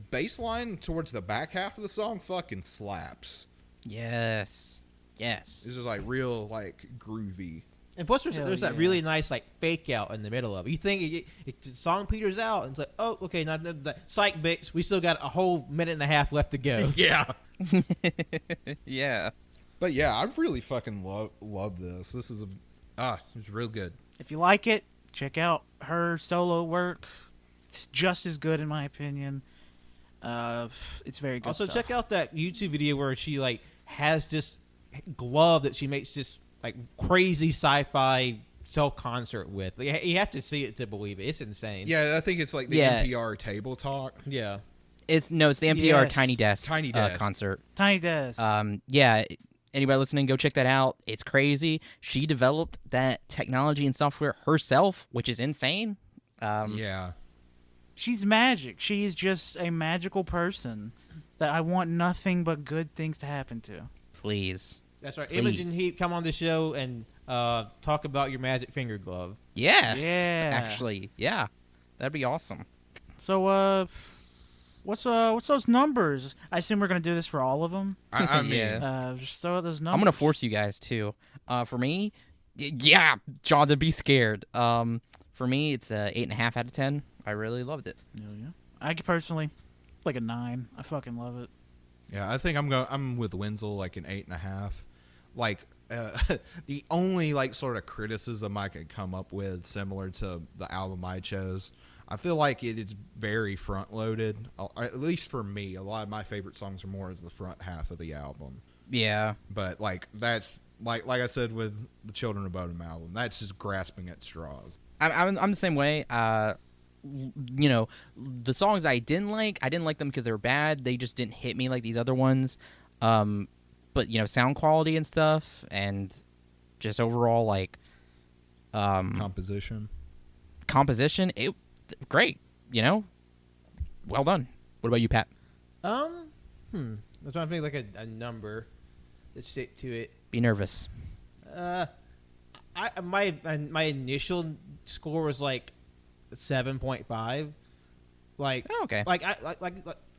bass line towards the back half of the song fucking slaps. Yes. It's just like real like groovy. And plus, there's that really nice like fake out in the middle of it. You think the song peters out, and it's like, oh, okay, now psych bitch, we still got a whole minute and a half left to go. Yeah. Yeah. But yeah, I really fucking love this. This is it's real good. If you like it, check out her solo work. It's just as good, in my opinion. It's very good. Also, stuff. check out that YouTube video where she like has this glove that she makes this like crazy sci-fi concert with. Like, you have to see it to believe it. It's insane. Yeah, I think it's like the NPR Table Talk. Yeah. It's the NPR Yes. Tiny Desk, Tiny Desk. concert. Tiny Desk. Yeah. Anybody listening, go check that out. It's crazy. She developed that technology and software herself, which is insane. Yeah. She's magic. She is just a magical person that I want nothing but good things to happen to. Please. That's right. Please. Imogen Heap, come on the show and talk about your magic finger glove. Yes. Yeah. Actually, yeah. That'd be awesome. So, what's those numbers? I assume we're gonna do this for all of them. I mean, Yeah. Just throw out those numbers. I'm gonna force you guys too. For me, yeah, Jonathan, be scared. For me, it's a 8.5 out of 10. I really loved it. Yeah. I personally like a 9. I fucking love it. yeah, I think I'm with Wenzel, like an 8.5. Like, the only like sort of criticism I could come up with, similar to the album I chose, I feel like it is very front loaded. At least for me, a lot of my favorite songs are more the front half of the album. Yeah. But like that's like I said with the Children of Bodom album, that's just grasping at straws. I'm the same way. You know, the songs I didn't like them because they were bad. They just didn't hit me like these other ones. But you know, sound quality and stuff, and just overall like Composition, it great. You know, well done. What about you, Pat? I'm trying to think like a number to stick to it. Be nervous. My initial score was like 7.5. Like, Oh, okay. Like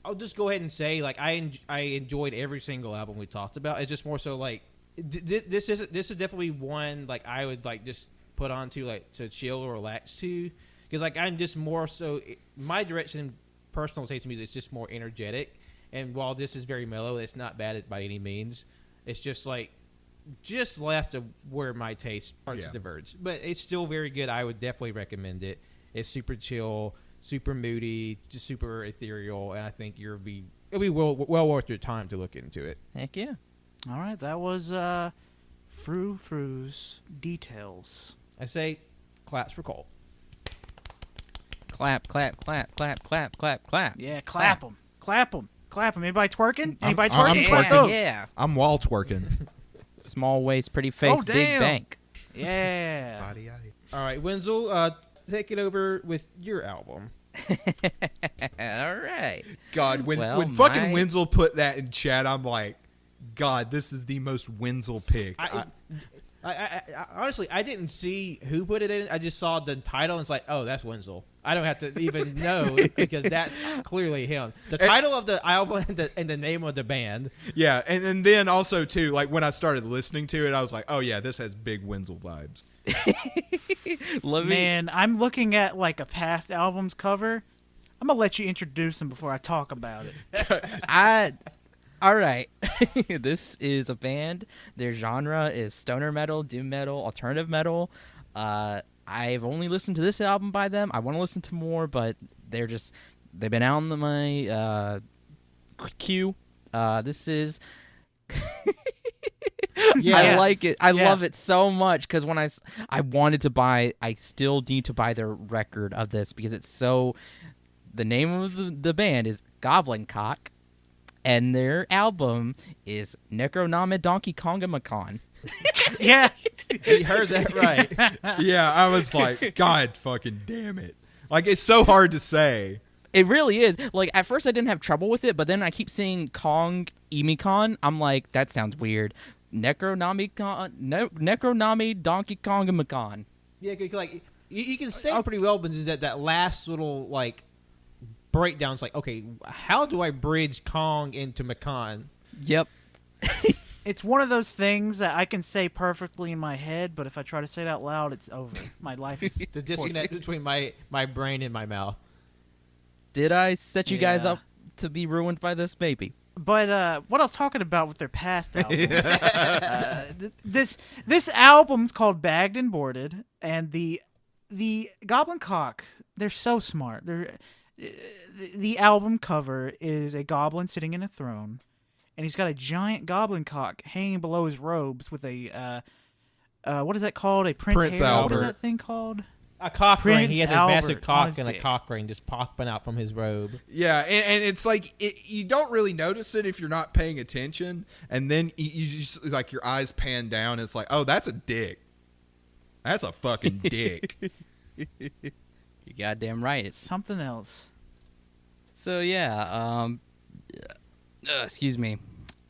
I'll just go ahead and say like I enjoyed every single album we talked about. It's just more so like this is definitely one like I would like just put on to like to chill or relax to, because like I'm just more so my direction in personal taste in music is just more energetic. And while this is very mellow, it's not bad by any means. It's just like just left of where my taste starts to diverge, but it's still very good. I would definitely recommend it. It's super chill, super moody, just super ethereal, and I think it'll be well worth your time to look into it. Heck yeah. All right, that was Frou's Details. I say claps for Cole. Clap, clap, clap, clap, clap, clap, clap. Yeah, clap them, clap them, clap them. Anybody twerking? Anybody I'm twerking? twerking. Twerk those. Yeah. I'm wall twerking. Small waist, pretty face, Oh, big damn. bank. Yeah. Body, yaddy. All right, Wenzel, take it over with your album. All right. God, when Well, fucking my- Wenzel put that in chat, I'm like, God, this is the most Wenzel pick. I honestly, I didn't see who put it in. I just saw the title and it's like, oh, that's Wenzel. I don't have to even know because that's clearly him. The title of the album and the name of the band. Yeah, and then also too, like when I started listening to it, I was like, oh yeah, this has big Wenzel vibes. Man, I'm looking at like a past album's cover. I'm gonna let you introduce them before I talk about it. All right. This is a band. Their genre is stoner metal, doom metal, alternative metal. I've only listened to this album by them. I want to listen to more, but they've been out on my queue. This is Yeah. I like it. I Yeah. love it so much because when I wanted to buy, I still need to buy their record of this because it's so. The name of the band is Goblin, and their album is Necronomidonkeykongimicon. Yeah. You heard that right. Yeah, I was like, God fucking damn it. Like, it's so hard to say. It really is. Like, at first I didn't have trouble with it, but then I keep saying Kongimicon. I'm like, that sounds weird. Necronomidonkeykongimicon. Yeah, 'cause, like you can say it pretty well, but that last little like breakdown's like, okay, how do I bridge Kong into Macon? Yep. It's one of those things that I can say perfectly in my head, but if I try to say it out loud, it's over. My life is The disconnect between my brain and my mouth. Did I set you guys Yeah. up to be ruined by this? Maybe. But what I was talking about with their past album, this album's called Bagged and Boarded, and the Goblin Cock, they're so smart. The album cover is a goblin sitting in a throne, and he's got a giant goblin cock hanging below his robes with a what is that called? A Prince Harry? What Albert. is that thing called? A cock ring. He has Prince a massive Albert on cock his and a dick. cock ring just popping out from his robe. Yeah, and it's like, you don't really notice it if you're not paying attention, and then you just, like, your eyes pan down, and it's like, oh, that's a dick. That's a fucking dick. You're goddamn right. Something else. So yeah, excuse me.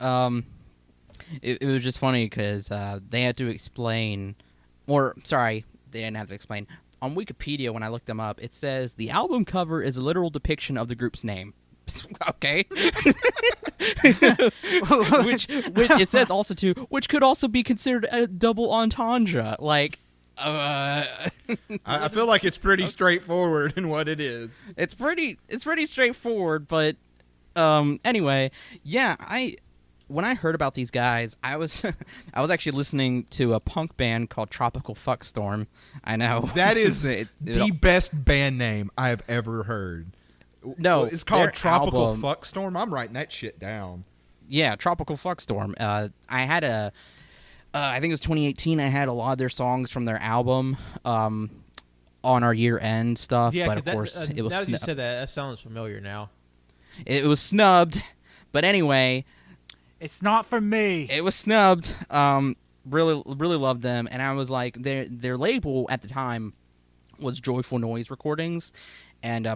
It was just funny because they had to explain, or sorry, they didn't have to explain. On Wikipedia, when I looked them up, it says the album cover is a literal depiction of the group's name. Okay. which it says also too, which could also be considered a double entendre. Like, I feel like it's pretty straightforward in what it is. It's pretty straightforward, but anyway, yeah, when I heard about these guys, I was actually listening to a punk band called Tropical Fuckstorm. I know. That is the best band name I have ever heard. No, it's called Tropical album, Fuckstorm. I'm writing that shit down. Yeah, Tropical Fuckstorm. I had I think it was 2018. I had a lot of their songs from their album on our year-end stuff. Yeah, but of course, it was. Now that you said that sounds familiar now. It was snubbed, but anyway, it's not for me. It was snubbed. Really loved them, and I was like, their label at the time was Joyful Noise Recordings, and I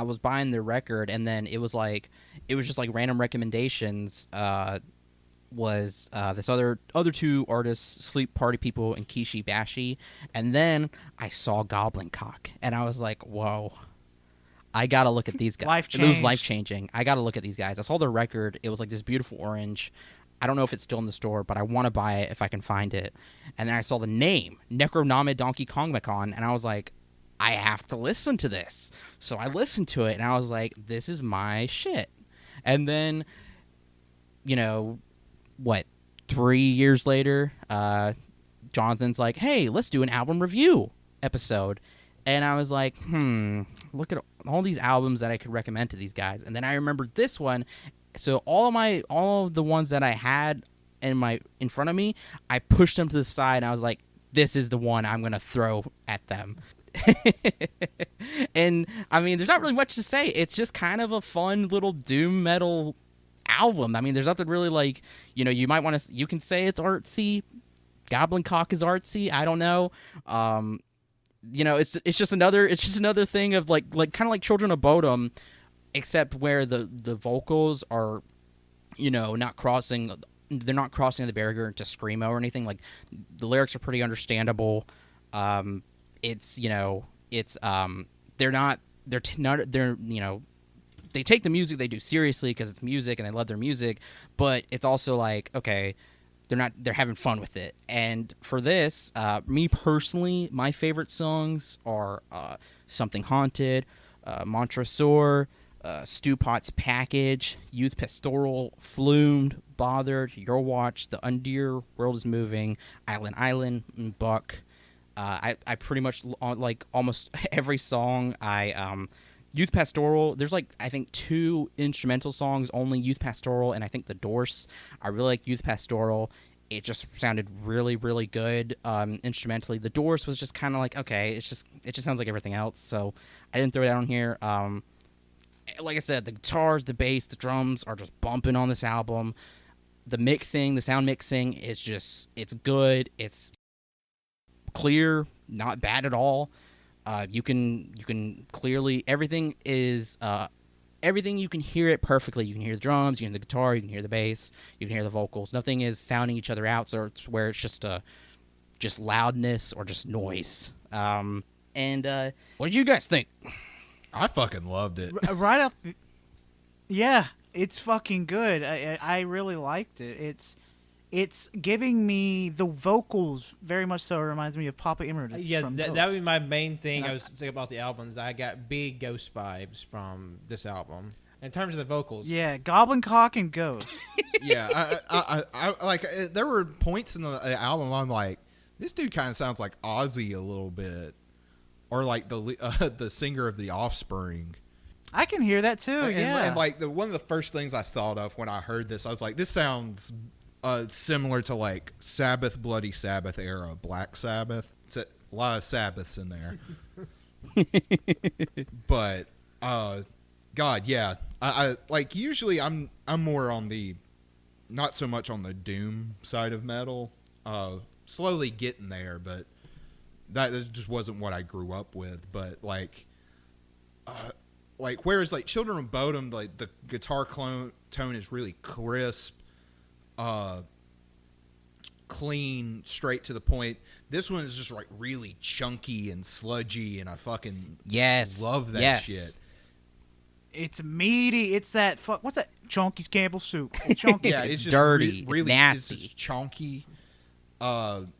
was buying their record, and then it was just like random recommendations. Was this other two artists, Sleep Party People and Kishi Bashi, and then I saw Goblin Cock, and I was like, whoa. I gotta look at these guys. It was life-changing. I gotta look at these guys. I saw their record. It was like this beautiful orange. I don't know if it's still in the store, but I want to buy it if I can find it. And then I saw the name, Necronomidonkeykongimicon, and I was like, I have to listen to this. So I listened to it, and I was like, this is my shit. And then, 3 years later, Jonathan's like, hey, let's do an album review episode. And I was like, look at all these albums that I could recommend to these guys. And then I remembered this one. So all of the ones that I had in front of me, I pushed them to the side, and I was like, this is the one I'm going to throw at them. And, I mean, there's not really much to say. It's just kind of a fun little doom metal album. I mean, there's nothing really like, you might want to, you can say it's artsy. Goblin Cock is artsy. I don't know. It's just another thing of like kind of like Children of Bodom, except where the vocals are, not crossing. They're not crossing the barrier into screamo or anything. Like, the lyrics are pretty understandable. They take the music they do seriously because it's music and they love their music, but it's also like, okay, they're having fun with it. And for this, me personally, my favorite songs are Something Haunted, Montresor, Stew Pot's Package, Youth Pastoral, Flumed, Bothered, Your Watch, The Undear World is Moving, Island, and Buck. I pretty much like almost every song. Youth Pastoral, there's I think 2 instrumental songs, only Youth Pastoral and I think The Dorse. I really like Youth Pastoral. It just sounded really, really good instrumentally. The Dorse was just kind of like, okay, it just sounds like everything else, so I didn't throw it on here. Like I said, the guitars, the bass, the drums are just bumping on this album. The sound mixing is it's good. It's clear, not bad at all. You can clearly, everything is everything, you can hear it perfectly. You can hear the drums, you can hear the guitar, you can hear the bass, you can hear the vocals. Nothing is sounding each other out, so it's where it's just loudness or just noise. What did you guys think? I fucking loved it. Right up, yeah, it's fucking good. I really liked it. It's giving me the vocals very much so. It reminds me of Papa Emeritus. Yeah, from that would be my main thing. And I was saying about the albums. I got big Ghost vibes from this album in terms of the vocals. Yeah, Goblin Cock and Ghost. Yeah, I like. There were points in the album I'm like, this dude kind of sounds like Ozzy a little bit, or like the singer of The Offspring. I can hear that too. And like one of the first things I thought of when I heard this, I was like, this sounds similar to like Sabbath, Bloody Sabbath era Black Sabbath. It's a lot of Sabbaths in there. But God, yeah, I like, usually I'm more on the, not so much on the doom side of metal. Slowly getting there, but that just wasn't what I grew up with. But whereas like Children of Bodom, like the guitar tone is really crisp, clean, straight to the point. This one is just like really chunky and sludgy, and I fucking love that shit. It's meaty. It's that what's that? Chunky's Campbell soup. It's chunky. Yeah, it's just dirty. really it's nasty. It's just chunky. God,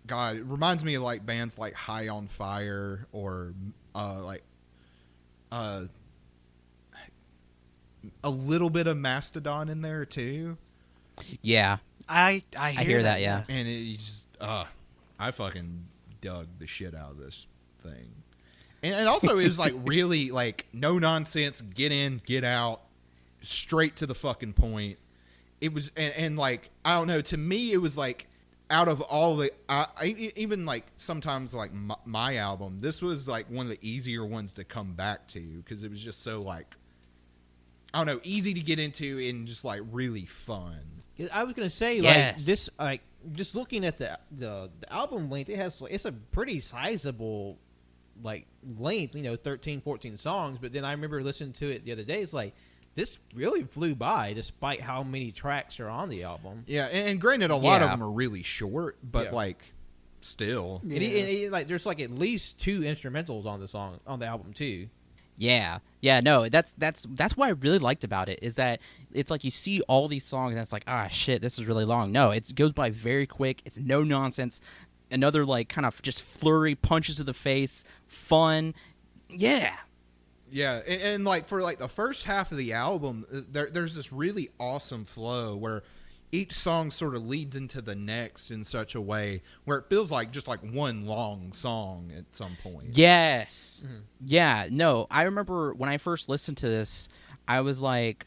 it reminds me of like bands like High on Fire or a little bit of Mastodon in there too. Yeah, I hear that. Yeah, and it's I fucking dug the shit out of this thing. And also, it was like really like no nonsense, get in, get out, straight to the fucking point. It was, and like, I don't know, to me, it was like out of all the, even like sometimes like my album, this was like one of the easier ones to come back to because it was just so like, I don't know, easy to get into and just like really fun. I was gonna say like this, like just looking at the album length, it's a pretty sizable like length, 13, 14 songs. But then I remember listening to it the other day. It's like this really flew by, despite how many tracks are on the album. Yeah, and granted, a lot of them are really short, but like still, like there's like at least 2 instrumentals on the album too. Yeah, no, that's what I really liked about it is that it's like you see all these songs and it's like, shit, this is really long. No, it goes by very quick. It's no nonsense. Another like kind of just flurry, punches to the face, fun. Yeah, and like for like the first half of the album, there's this really awesome flow where each song sort of leads into the next in such a way where it feels like just like one long song at some point. Yes. Mm-hmm. Yeah. No, I remember when I first listened to this, I was like,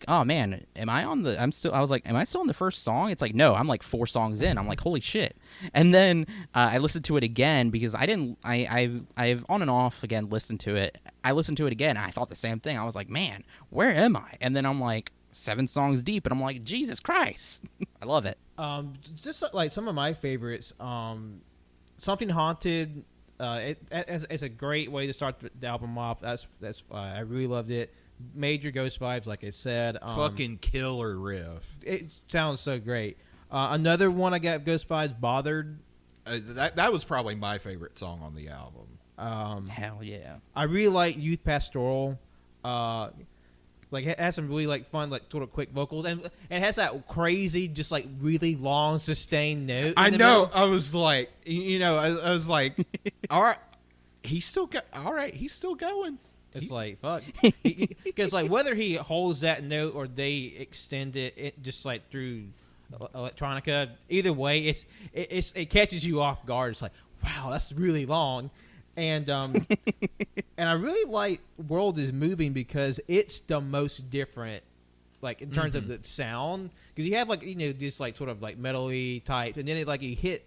oh man, am I on the first song? It's like, no, I'm like 4 songs in. I'm like, holy shit. And then I listened to it again because I've on and off again listened to it. I listened to it again and I thought the same thing. I was like, man, where am I? And then I'm like 7 songs deep and I'm like, Jesus Christ. I love it. Just like some of my favorites, Something Haunted, it's a great way to start the album off. That's I really loved it. Major Ghost Vibes, like I said. Fucking killer riff. It sounds so great. Another one I got Ghost Vibes, Bothered. That was probably my favorite song on the album. Hell yeah. I really like Youth Pastoral. Like it has some really like fun, like sort of quick vocals, and it has that crazy, just like really long sustained note. I know. I was like, I was like, all right, he's still going. It's like, fuck. Because, like, whether he holds that note or they extend it just, like, through electronica, either way, it catches you off guard. It's like, wow, that's really long. And and I really like World is Moving because it's the most different, like, in terms of the sound. Because you have, like, just, like, sort of, like, metal-y types. And then, you hit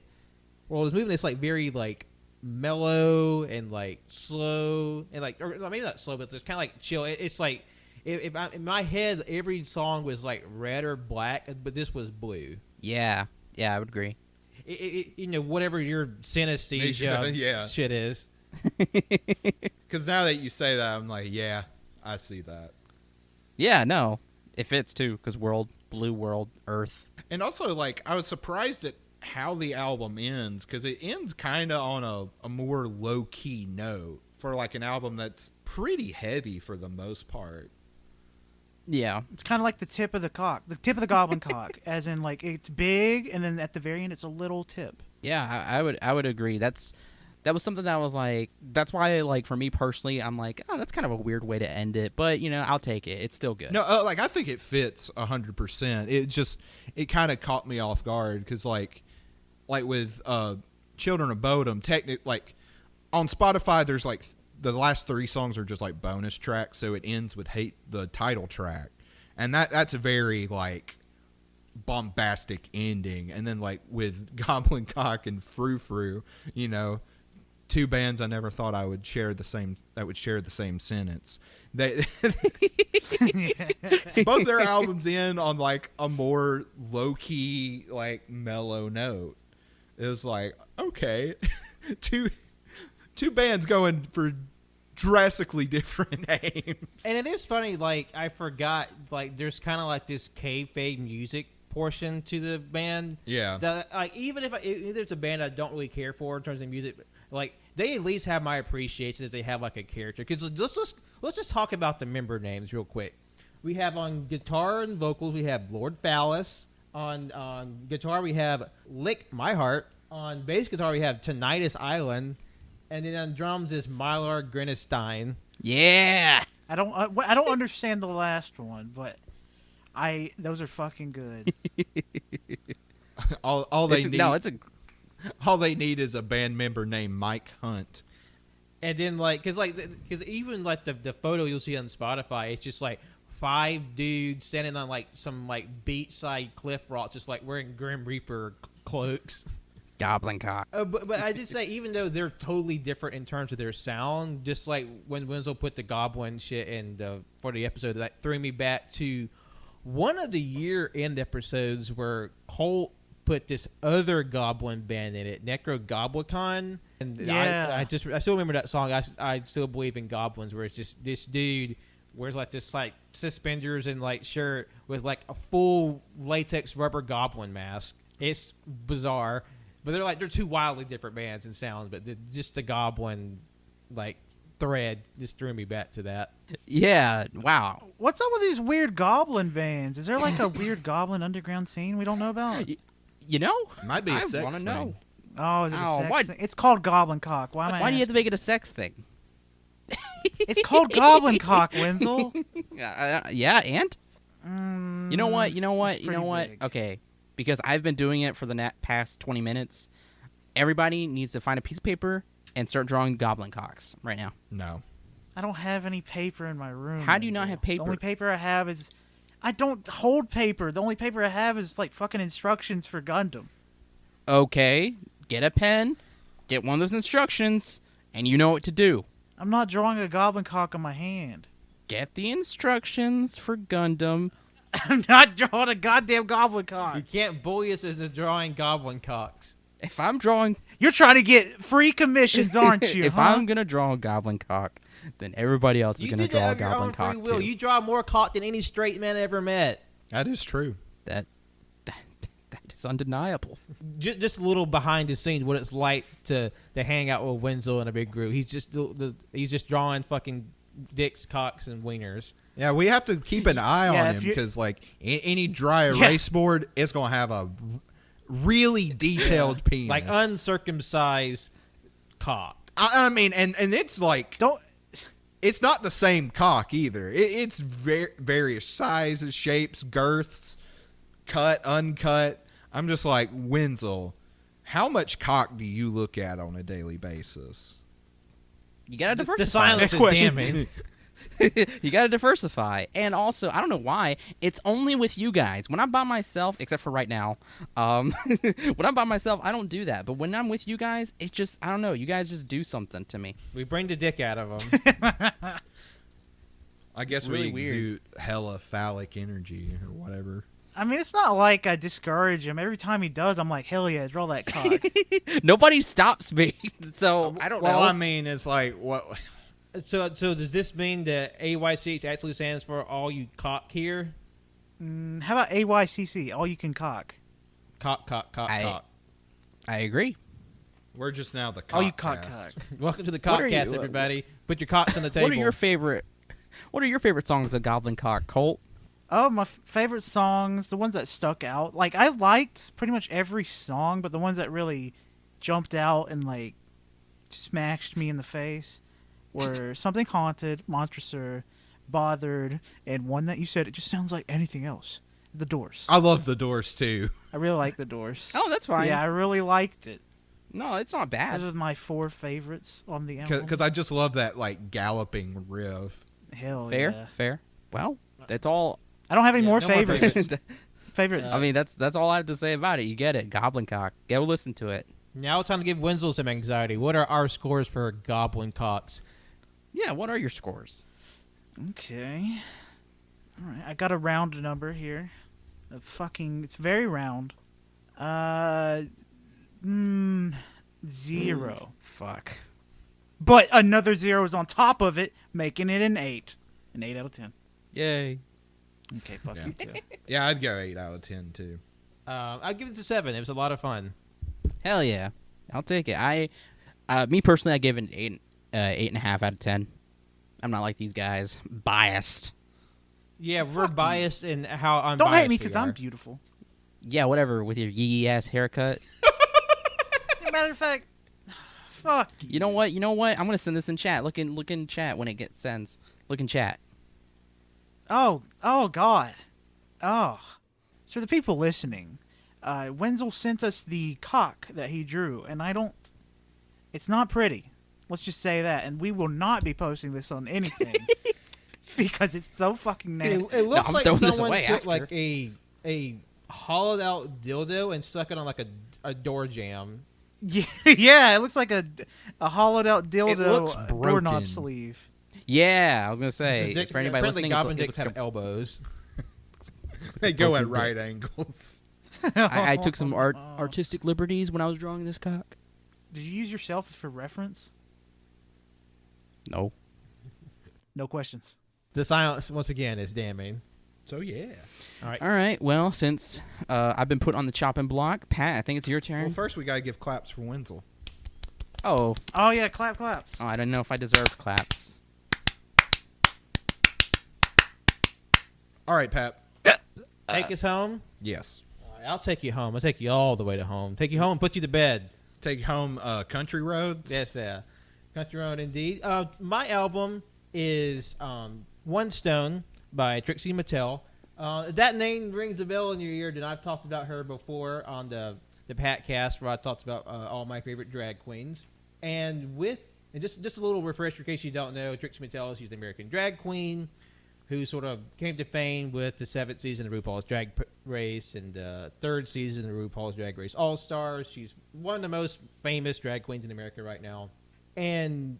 World is Moving, it's, like, very, like, mellow and like slow and like, or maybe not slow, but it's kind of like chill. It's like if in my head every song was like red or black, but this was blue. Yeah, I would agree. Whatever your synesthesia shit is. Because now that you say that, I'm like, yeah, I see that. Yeah, no, it fits too. Because blue world, Earth, and also like I was surprised at how the album ends because it ends kind of on a more low-key note for like an album that's pretty heavy for the most part. Yeah, it's kind of like the tip of the goblin cock, as in like it's big and then at the very end it's a little tip. Yeah, I would agree. That was something that was like, that's why like for me personally, I'm like, oh, that's kind of a weird way to end it, but I'll take it. It's still good. No, like I think it fits 100%. It kind of caught me off guard because like with Children of Bodom, like on Spotify, there's like the last 3 songs are just like bonus tracks, so it ends with "Hate" the title track, and that's a very like bombastic ending. And then like with Goblin Cock and Frou, 2 bands I never thought I would share the same sentence. They both their albums end on like a more low key, like mellow note. It was like, okay, two bands going for drastically different names. And it is funny, like, I forgot, like, there's kind of like this kayfabe music portion to the band. Yeah. That, like, even if there's a band I don't really care for in terms of music, like, they at least have my appreciation that they have, like, a character. Because let's just talk about the member names real quick. We have on guitar and vocals, we have Lord Phallus. On guitar, we have Lick My Heart. On bass guitar, we have Tinnitus Island. And then on drums is Mylar Grenestein. Yeah. I don't understand the last one, but those are fucking good. all they need. No, it's a. All they need is a band member named Mike Hunt. And then because even like the photo you'll see on Spotify, it's just like 5 dudes standing on like some like beachside cliff rock, just like wearing Grim Reaper cloaks. Goblin cock. But I did say, even though they're totally different in terms of their sound, just like when Winslow put the Goblin shit in for the episode, that threw me back to one of the year-end episodes where Colt put this other Goblin band in it, Necronomidonkeykongimicon. And yeah. I still remember that song, I Still Believe in Goblins, where it's just this dude wears like this like suspenders and like shirt with like a full latex rubber goblin mask. It's bizarre. But they're two wildly different bands and sounds, but just the Goblin like thread just threw me back to that. Yeah. Wow. What's up with these weird goblin bands? Is there like a weird goblin underground scene we don't know about? You know, Might be a I sex want to thing. know. Oh, is it Oh, a sex why- thing? It's called Goblin Cock. Why am I Why do you have to asking? make it a sex thing? It's called Goblin Cock, Wenzel. Yeah, and you know what? it's pretty big. Okay, because I've been doing it for the past 20 minutes. Everybody needs to find a piece of paper and start drawing goblin cocks right now. No. I don't have any paper in my room. How do you not Wenzel. have paper? The only paper I have is... I don't hold paper. The only paper I have is like fucking instructions for Gundam. Okay, get a pen, get one of those instructions, and you know what to do. I'm not drawing a goblin cock on my hand. Get the instructions for Gundam. I'm not drawing a goddamn goblin cock. You can't bully us into drawing Goblin cocks. If I'm drawing, You're trying to get free commissions, aren't you? if huh? I'm gonna draw a goblin cock, then everybody else is You gonna did draw that a of your goblin own cock free will. too. You draw more cock than any straight man I ever met. That is true. That is undeniable. Just a little behind the scenes, what it's like to hang out with Winslow in a big group. He's just he's just drawing fucking dicks, cocks, and wieners. Yeah, we have to keep an eye Yeah, on if him you- because, like, any dry erase board, it's going to have a really detailed penis. Like uncircumcised cock. I mean, and it's like, Don't. it's not the same cock either. It's various sizes, shapes, girths, cut, uncut. I'm just like, Wenzel, how much cock do you look at on a daily basis? You gotta diversify. The silence Next is question. damning. You gotta diversify. And also, I don't know why, it's only with you guys. When I'm by myself, except for right now, when I'm by myself, I don't do that. But when I'm with you guys, it just, I don't know, you guys just do something to me. We bring the dick out of him. I guess Really we weird. exude hella phallic energy or whatever. I mean, it's not like I discourage him. Every time he does, I'm like, hell yeah, draw that cock. Nobody stops me. So, I don't Well, know. I mean, it's like, what? So does this mean that AYCH actually stands for All You Cock Here? How about AYCC? All you can cock. Cock, cock, cock, cock. I agree. We're just now the cock All you cock cast. cock. Welcome to the What are Cockcast, you- everybody. Put your cocks on the table. What are your favorite songs of Goblin Cock, Colt? Oh, my favorite songs, the ones that stuck out. Like, I liked pretty much every song, but the ones that really jumped out and, like, smashed me in the face were Something Haunted, Monstrosur, Bothered, and one that you said, it just sounds like anything else. The Doors. I love the Doors too. I really like The Doors. Oh, that's fine. Yeah, I really liked it. No, it's not bad. Those are my 4 favorites on the album. Because I just love that like galloping riff. Hell Fair, yeah. fair. Well, that's all. I don't have any Yeah, more no more favorites. favorites. favorites. I mean, that's all I have to say about it. You get it, Goblin Cock. Go listen to it. Now it's time to give Winslow some anxiety. What are our scores for Goblin Cocks? Yeah, what are your scores? Okay. All right. I got a round number here. It's very round. 9 0. Fuck. But another 0 is on top of it, making it an 8. An 8 out of 10. Yay. Okay, fuck Yeah. you too. Yeah, I'd go 8 out of 10 too. I'd give it a 7. It was a lot of fun. Hell yeah. I'll take it. Me personally, I give it an 8.5 out of 10. I'm not like these guys. Biased. Yeah, we're biased in how unbiased Don't hate me we because are. I'm beautiful. Yeah, whatever, with your yee ass haircut. Matter of fact, fuck. You know what? I'm gonna send this in chat. Look in chat when it gets sends. Look in chat. Oh God. Oh. So the people listening, Wenzel sent us the cock that he drew, and it's not pretty. Let's just say that, and we will not be posting this on anything because it's so fucking nasty. It looks I'm like throwing this someone away took after. like a hollowed out dildo and stuck it on like a door jamb. Yeah, it looks like a hollowed out dildo looks doorknob broken. sleeve. Yeah, I was gonna say. The dick, For anybody apparently listening, Goblin it dicks looks have elbows. They go at broken right angles. I took some artistic liberties when I was drawing this cock. Did you use yourself for reference? No. No questions. The silence once again is damning. So yeah. All right. All right. Well, since I've been put on the chopping block, Pat, I think it's your turn. Well, first we gotta give claps for Wenzel. Oh, Oh yeah, claps. I don't know if I deserve claps. All right, Pat. Take us home. Yes. All right, I'll take you home. I'll take you all the way to home. Take you home and put you to bed. Take home Country Roads. Yes, Country Road indeed. My album is One Stone by Trixie Mattel. That name rings a bell in your ear, and I've talked about her before on the Patcast, where I talked about all my favorite drag queens. And just a little refresher in case you don't know, Trixie Mattel, she's an American drag queen who sort of came to fame with the 7th season of RuPaul's Drag Race and the 3rd season of RuPaul's Drag Race All-Stars. She's one of the most famous drag queens in America right now. And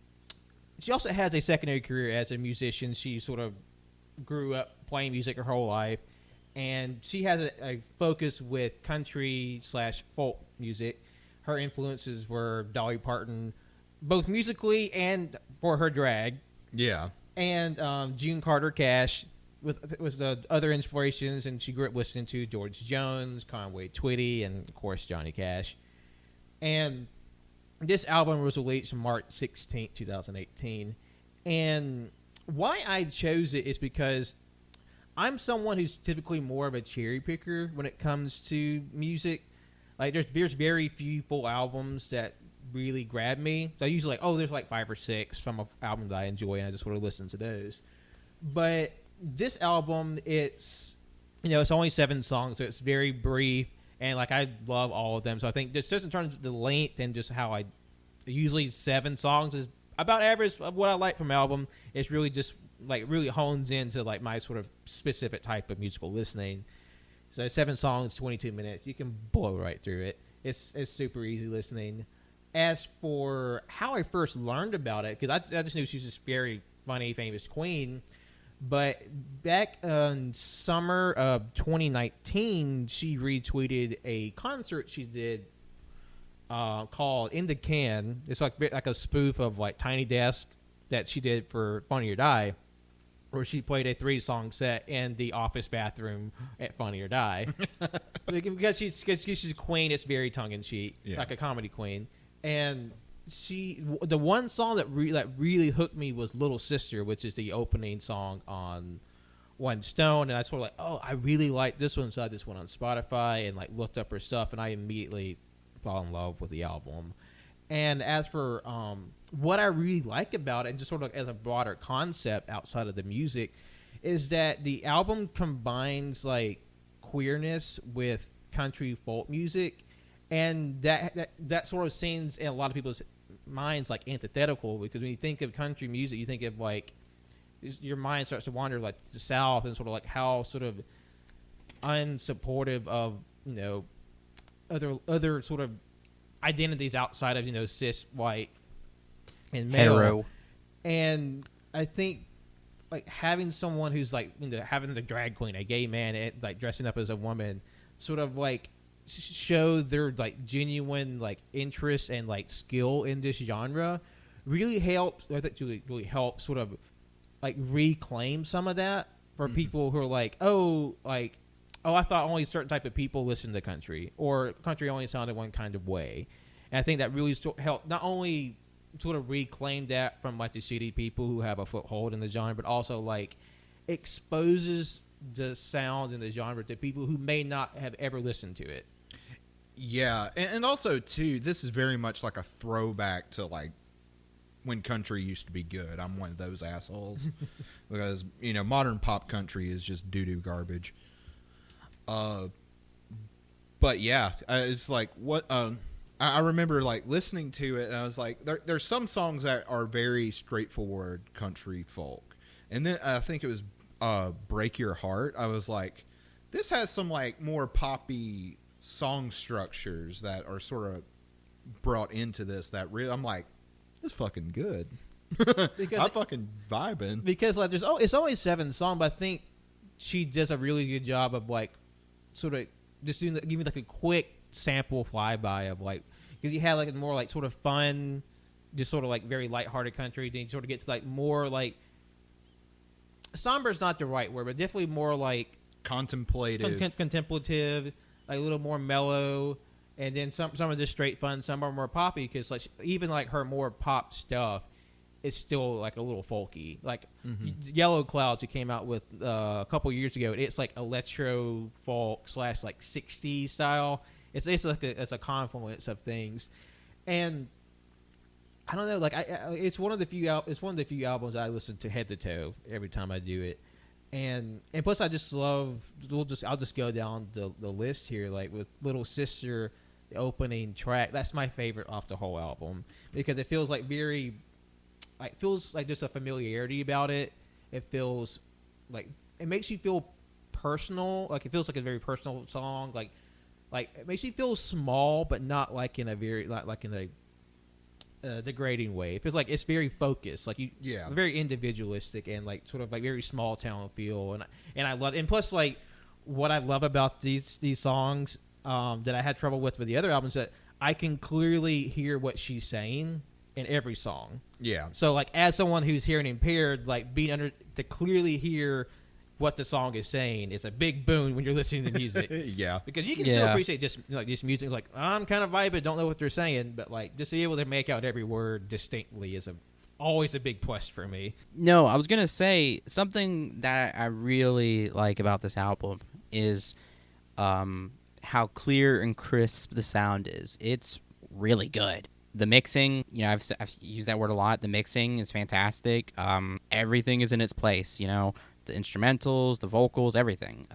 she also has a secondary career as a musician. She sort of grew up playing music her whole life. And she has a focus with country/folk music. Her influences were Dolly Parton, both musically and for her drag. Yeah. And June Carter Cash with the other inspirations, and she grew up listening to George Jones, Conway Twitty, and of course Johnny Cash. And this album was released on March 16, 2018. And why I chose it is because I'm someone who's typically more of a cherry picker when it comes to music. Like there's very few full albums that really grab me. So I usually there's like 5 or 6 from an album that I enjoy, and I just sort of listen to those. But this album, it's only 7 songs, so it's very brief, and like I love all of them. So I think just in terms of the length and just how usually 7 songs is about average of what I like from an album. It's really just like really hones into like my sort of specific type of musical listening. So 7 songs, 22 minutes, you can blow right through it. It's super easy listening. As for how I first learned about it, because I just knew she was this very funny, famous queen, but back in summer of 2019, she retweeted a concert she did called In the Can. It's like a spoof of like Tiny Desk that she did for Funny or Die, where she played a 3-song set in the office bathroom at Funny or Die. because she's a queen, it's very tongue-in-cheek, like a comedy queen. And the one song that really hooked me was Little Sister, which is the opening song on One Stone. And I sort of I really like this one, so I just went on Spotify and like looked up her stuff, and I immediately fell in love with the album. And as for what I really like about it, and just sort of as a broader concept outside of the music, is that the album combines like queerness with country folk music. And that sort of seems in a lot of people's minds like antithetical, because when you think of country music, you think of like your mind starts to wander like to the South, and sort of like how sort of unsupportive of other sort of identities outside of cis white and male. Hetero. And I think like having someone who's like having the drag queen, a gay man, like dressing up as a woman, sort of like show their like genuine like interest and like skill in this genre really helps. I think really helps sort of like reclaim some of that for people who are like, oh, I thought only certain type of people listen to country, or country only sounded one kind of way. And I think that really helped not only sort of reclaim that from like the shitty people who have a foothold in the genre, but also like exposes the sound in the genre to people who may not have ever listened to it. Yeah, and also too, this is very much like a throwback to like when country used to be good. I'm one of those assholes because modern pop country is just doo-doo garbage. But yeah, it's like what I remember like listening to it, and I was like, there's some songs that are very straightforward country folk, and then I think it was "Break Your Heart." I was like, this has some like more poppy song structures that are sort of brought into this. That really, I'm like, this fucking good. Because I'm fucking vibing. Because like it's only 7 songs, but I think she does a really good job of like sort of just give me like a quick sample flyby of like, because you have like a more like sort of fun, just sort of like very lighthearted country. Then you sort of get to like more like somber is not the right word, but definitely more like contemplative, contemplative, like a little more mellow. And then some are just straight fun, some are more poppy, because like even like her more pop stuff is still like a little folky. Like Yellow Clouds, who came out with a couple years ago, it's like electro folk / like 60s style. It's like it's a confluence of things, and I don't know. Like it's one of the few albums I listen to head to toe every time I do it, and plus I just love. I'll just go down the list here, like with Little Sister, the opening track. That's my favorite off the whole album because it feels like feels like just a familiarity about it. It feels like it makes you feel personal. Like it feels like a very personal song. Like it makes you feel small, but not like in a very like in a degrading way. It feels like it's very focused. Like very individualistic and like sort of like very small town feel. And I love. And plus, like what I love about these songs that I had trouble with the other albums, that I can clearly hear what she's saying in every song. Yeah. So like as someone who's hearing impaired, like being to clearly hear what the song is saying, it's a big boon when you're listening to music. Yeah. Because you can still appreciate just music. It's like, I'm kind of vibing, don't know what they're saying, but like just to be able to make out every word distinctly is always a big plus for me. No, I was gonna say something that I really like about this album is how clear and crisp the sound is. It's really good. The mixing, I've used that word a lot. The mixing is fantastic. Everything is in its place. The instrumentals, the vocals, everything.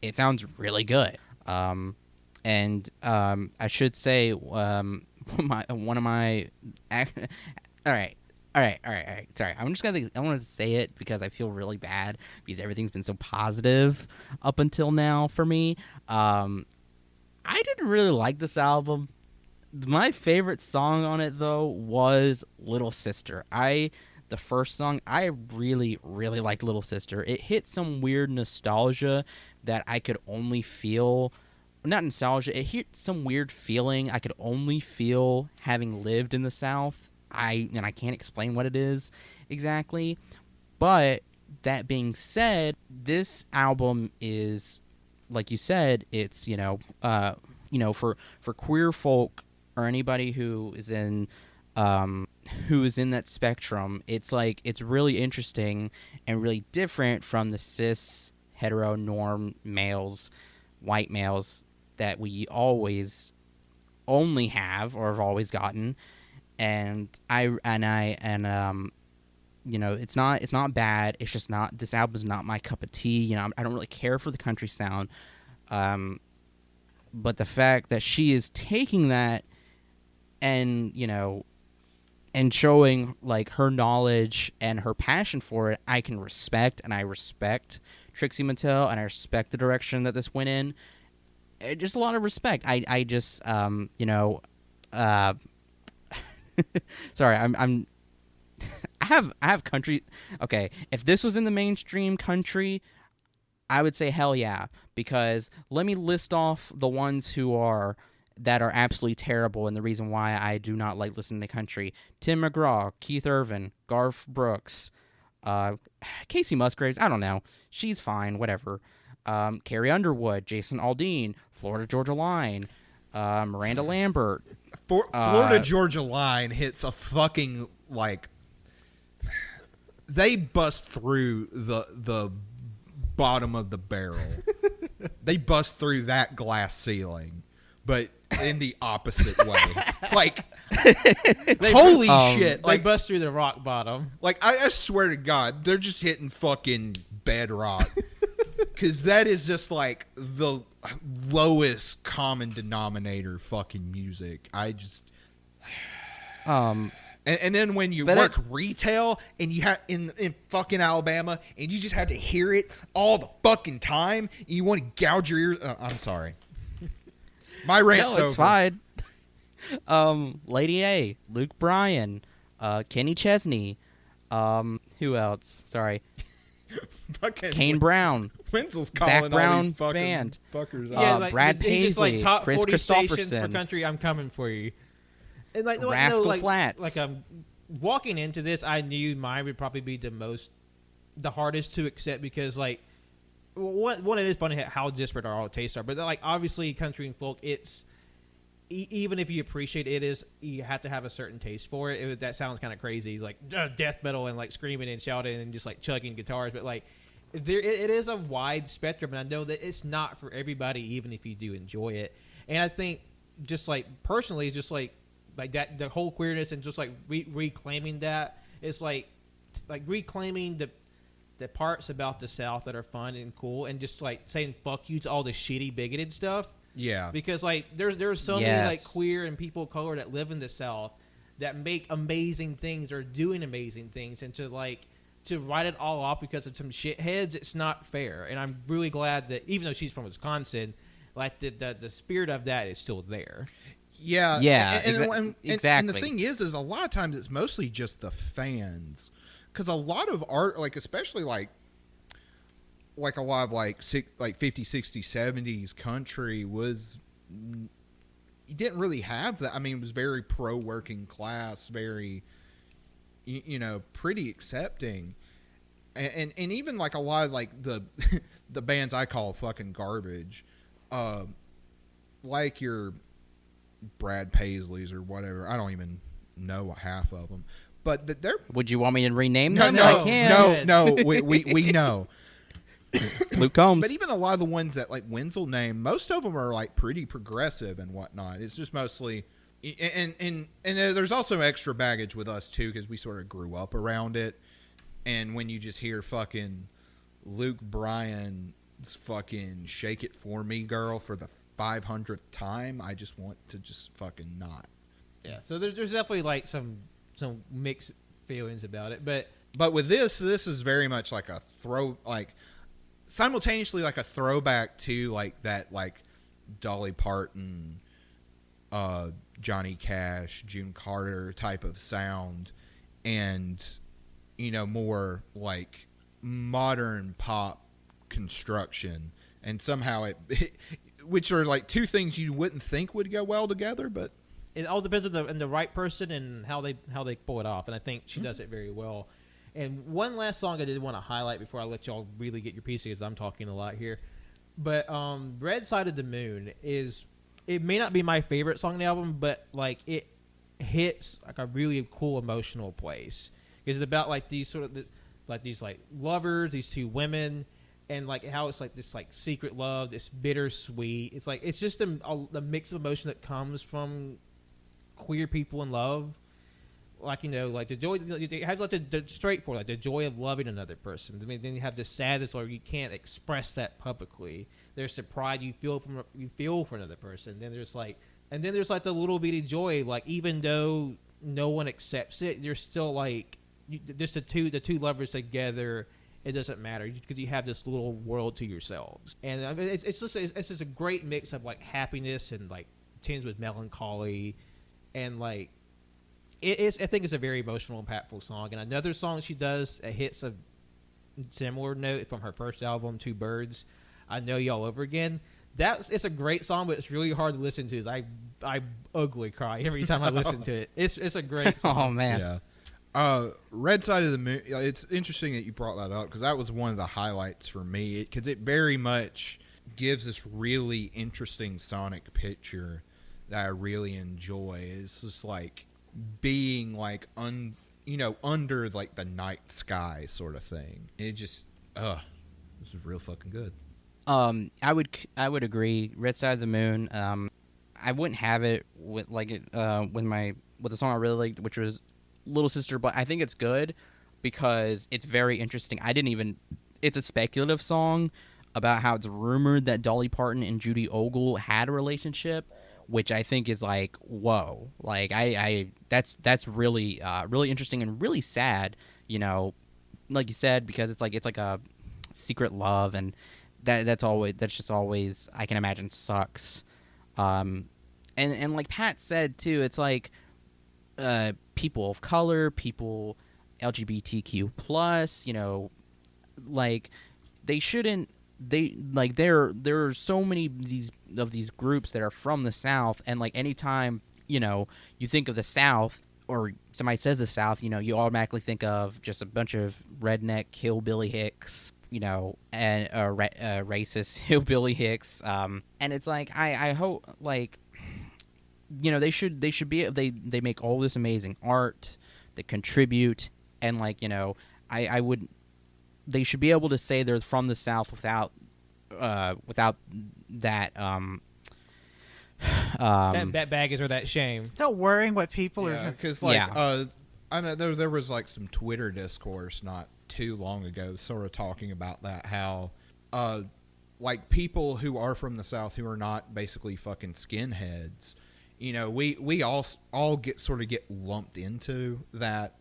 It sounds really good. And I should say, one of my. All right. Sorry, I wanted to say it because I feel really bad because everything's been so positive up until now for me. I didn't really like this album. My favorite song on it though was Little Sister. The first song, I really, really liked Little Sister. It hit some weird nostalgia that I could only feel. Not nostalgia, it hit some weird feeling I could only feel having lived in the South. I can't explain what it is exactly. But that being said, this album is, like you said, it's, for queer folk or anybody who is in that spectrum, it's like it's really interesting and really different from the cis hetero norm males, white males that we always only have or have always gotten. And it's not bad. It's just not, this album's not my cup of tea. I don't really care for the country sound. But the fact that she is taking that and showing like her knowledge and her passion for it, I can respect, and I respect Trixie Mattel, and I respect the direction that this went in. Just a lot of respect. I just sorry, I have country. Okay, if this was in the mainstream country, I would say hell yeah, because let me list off the ones that are absolutely terrible and the reason why I do not like listening to country. Tim McGraw, Keith Urban, Garth Brooks, Casey Musgraves, I don't know. She's fine, whatever. Carrie Underwood, Jason Aldean, Florida Georgia Line, Miranda Lambert. Florida Georgia Line hits a fucking, like, they bust through the bottom of the barrel. They bust through that glass ceiling, but in the opposite way. Like, holy shit. They bust through the rock bottom. Like, I swear to God, they're just hitting fucking bedrock. Because that is just, like, the lowest common denominator fucking music. I just... And then when you work retail and you have in fucking Alabama and you just have to hear it all the fucking time and you want to gouge your ears. I'm sorry. My rant's over. It's fine. Lady A, Luke Bryan, Kenny Chesney, who else? Sorry. Fucking Kane Brown. Wenzel's calling Zach all Brown these fucking band. fuckers Yeah, out. like, Brad he just, Paisley, like, top Chris 40 stations for Christopherson. country, I'm coming for you. And like, Rascal like, Flatts. Like, walking into this, I knew mine would probably be the hardest to accept because, like, one, it is funny how disparate our tastes are. But, like, obviously, country and folk, it's, even if you appreciate it, you have to have a certain taste for it. That sounds kind of crazy. Like, death metal and, like, screaming and shouting and just, like, chugging guitars. But, like, it is a wide spectrum, and I know that it's not for everybody, even if you do enjoy it. And I think, just, like, personally, just, like that, the whole queerness and just, like, reclaiming that, it's, like reclaiming the parts about the South that are fun and cool, and just, like, saying fuck you to all the shitty, bigoted stuff. Yeah. Because, like, there's so many, like, queer and people of color that live in the South that make amazing things or doing amazing things, and to write it all off because of some shitheads, it's not fair. And I'm really glad that, even though she's from Wisconsin, like, the spirit of that is still there. Yeah. Yeah, And exactly. And the thing is a lot of times it's mostly just the fans. Because a lot of art, like, especially, like a lot of, like 50s, 60s, 70s country was... You didn't really have that. I mean, it was very pro-working class, very... you know, pretty accepting, and even, like, a lot of, like, the the bands I call fucking garbage, like your Brad Paisleys or whatever. I don't even know half of them, but they're... Would you want me to rename No, them? no, I can. no. We know. Luke Combs. But even a lot of the ones that, like, Wenzel named, most of them are, like, pretty progressive and whatnot. It's just mostly... And there's also extra baggage with us too, because we sort of grew up around it. And when you just hear fucking Luke Bryan's fucking "Shake It For Me, Girl" for the 500th time, I just want to just fucking not. Yeah, so there's definitely, like, some mixed feelings about it, but with this is very much like a simultaneously like a throwback to, like, that, like, Dolly Parton, Johnny Cash, June Carter type of sound, and, you know, more like modern pop construction, and somehow it which are, like, two things you wouldn't think would go well together, but it all depends on the right person and how they pull it off, and I think she does it very well. And one last song I did want to highlight before I let y'all really get your piece, because I'm talking a lot here, but Red Side of the Moon is... It may not be my favorite song on the album, but, like, it hits, like, a really cool emotional place. It's about, like, these sort of, these lovers, these two women, and, like, how it's, like, this, like, secret love, this bittersweet. It's, like, it's just a mix of emotion that comes from queer people in love. Like, you know, like, the joy, you have, like, the straightforward, like, the joy of loving another person. I mean, then you have the sadness, or you can't express that publicly. There's the pride you feel for another person. Then there's, like, the little bitty joy, like, even though no one accepts it, you're still, like, just the two lovers together. It doesn't matter because you have this little world to yourselves. And I mean, it's just a great mix of, like, happiness and, like, tinged with melancholy, and, like, I think it's a very emotional, impactful song. And another song she does, hits similar note from her first album, Two Birds, I Know You All Over Again. It's a great song, but it's really hard to listen to. I ugly cry every time I listen to it. It's a great song. Oh man. Yeah. Red Side of the Moon. It's interesting that you brought that up because that was one of the highlights for me because it very much gives this really interesting sonic picture that I really enjoy. It's just like being like under like the night sky sort of thing. It just this is real fucking good. I would agree. Red Side of the Moon. I wouldn't have it with with the song I really liked, which was Little Sister, but I think it's good because it's very interesting. It's a speculative song about how it's rumored that Dolly Parton and Judy Ogle had a relationship, which I think is like, whoa. Like that's really really interesting and really sad, like you said, because it's like a secret love, and that's just always I can imagine sucks. And like Pat said too, it's like people of color, people LGBTQ plus, like they shouldn't. There are so many of these groups that are from the South, and like anytime you think of the South or somebody says the South, you automatically think of just a bunch of redneck hillbilly hicks, and racist hillbilly hicks, and it's like I hope like they should be they make all this amazing art, they contribute, and like I would. They should be able to say they're from the South without that that baggage or that shame. Without worrying what people are. Because I know there was like some Twitter discourse not too long ago, sort of talking about that, how like people who are from the South who are not basically fucking skinheads, we all get lumped into that.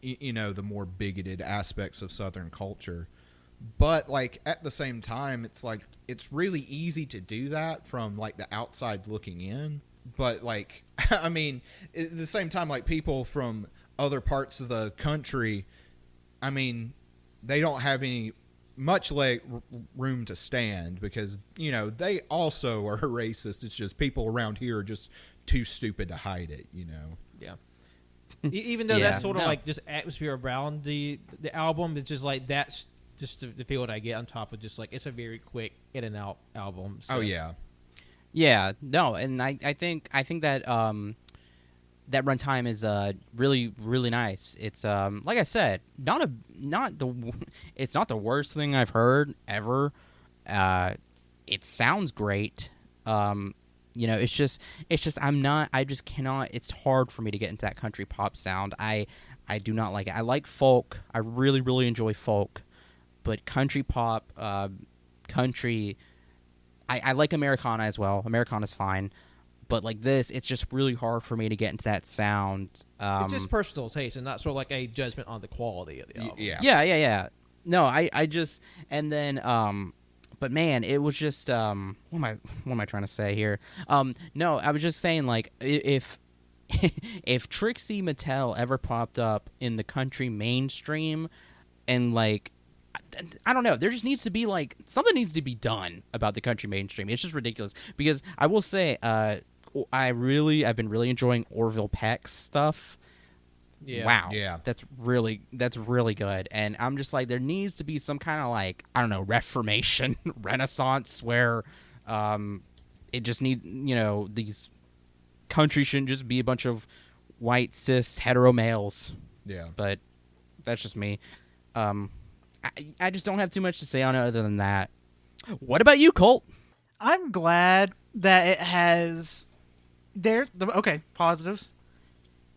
The more bigoted aspects of Southern culture. But, like, at the same time, it's, like, it's really easy to do that from, like, the outside looking in. But, like, I mean, at the same time, like, people from other parts of the country, I mean, they don't have much room to stand because, they also are racist. It's just people around here are just too stupid to hide it, Yeah. Even though that's sort of like just atmosphere around the album, it's just like that's just the feel that I get on top of just like it's a very quick in and out album. So. Oh yeah, no, and I think that that runtime is really really nice. It's like I said, it's not the worst thing I've heard ever. It sounds great. It's just I just cannot. It's hard for me to get into that country pop sound. I do not like it. I like folk. I really, really enjoy folk, but country pop, country. I like Americana as well. Americana's fine, but like this, it's just really hard for me to get into that sound. It's just personal taste, and not sort of like a judgment on the quality of the album. Yeah. No, I just and then. But man, it was just what am I trying to say here? No, I was just saying like if Trixie Mattel ever popped up in the country mainstream, and like I don't know, there just needs to be like something needs to be done about the country mainstream. It's just ridiculous because I will say I've been really enjoying Orville Peck's stuff. Yeah. Wow. Yeah. That's really good. And I'm just like, there needs to be some kind of like, I don't know, reformation, renaissance where it just need, these country shouldn't just be a bunch of white cis hetero males. Yeah. But that's just me. I just don't have too much to say on it other than that. What about you, Colt? I'm glad that it has positives.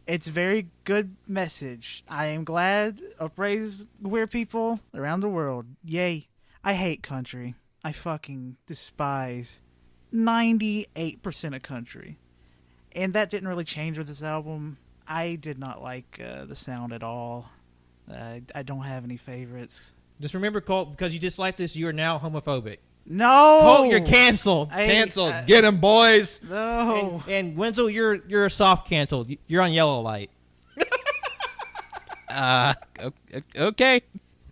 It's a very good message. I am glad upraise queer people around the world. Yay. I hate country. I fucking despise 98% of country. And that didn't really change with this album. I did not like the sound at all. I don't have any favorites. Just remember, Colt, because you dislike this, you are now homophobic. No! Colt, you're canceled. Canceled. Get him, boys. No. And Wenzel, you're soft canceled. You're on yellow light. Okay.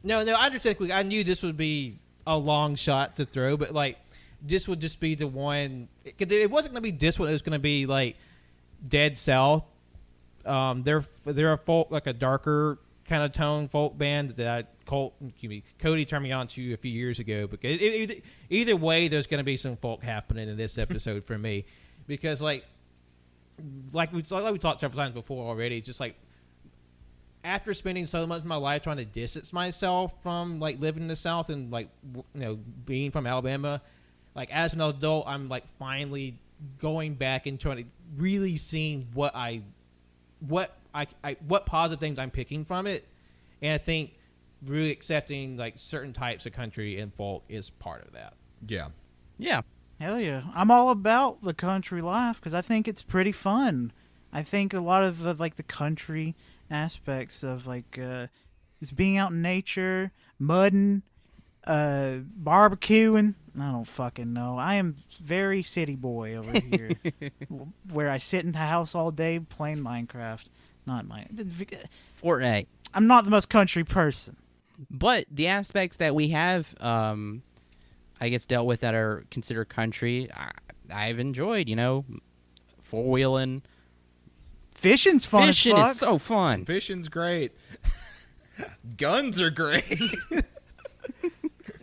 No, I understand. I knew this would be a long shot to throw, but like this would just be the one. Cause it wasn't going to be this one. It was going to be like Dead South. They're a folk, like a darker kind of tone folk band that Cody turned me on to a few years ago. Because either way, there's going to be some folk happening in this episode for me, because like we talked several times before already. It's just like after spending so much of my life trying to distance myself from like living in the South and like being from Alabama, like as an adult, I'm like finally going back and trying to really seeing what positive things I'm picking from it, and I think really accepting like certain types of country and folk is part of that. Yeah. Hell yeah. I'm all about the country life because I think it's pretty fun. I think a lot of the country aspects of it's being out in nature, mudding, barbecuing. I don't fucking know. I am very city boy over here, where I sit in the house all day playing Minecraft. Not Fortnite. I'm not the most country person. But the aspects that we have, I guess, dealt with that are considered country, I've enjoyed, four-wheeling. Fishing's fun Fishing as fuck. is so fun. Fishing's great. Guns are great.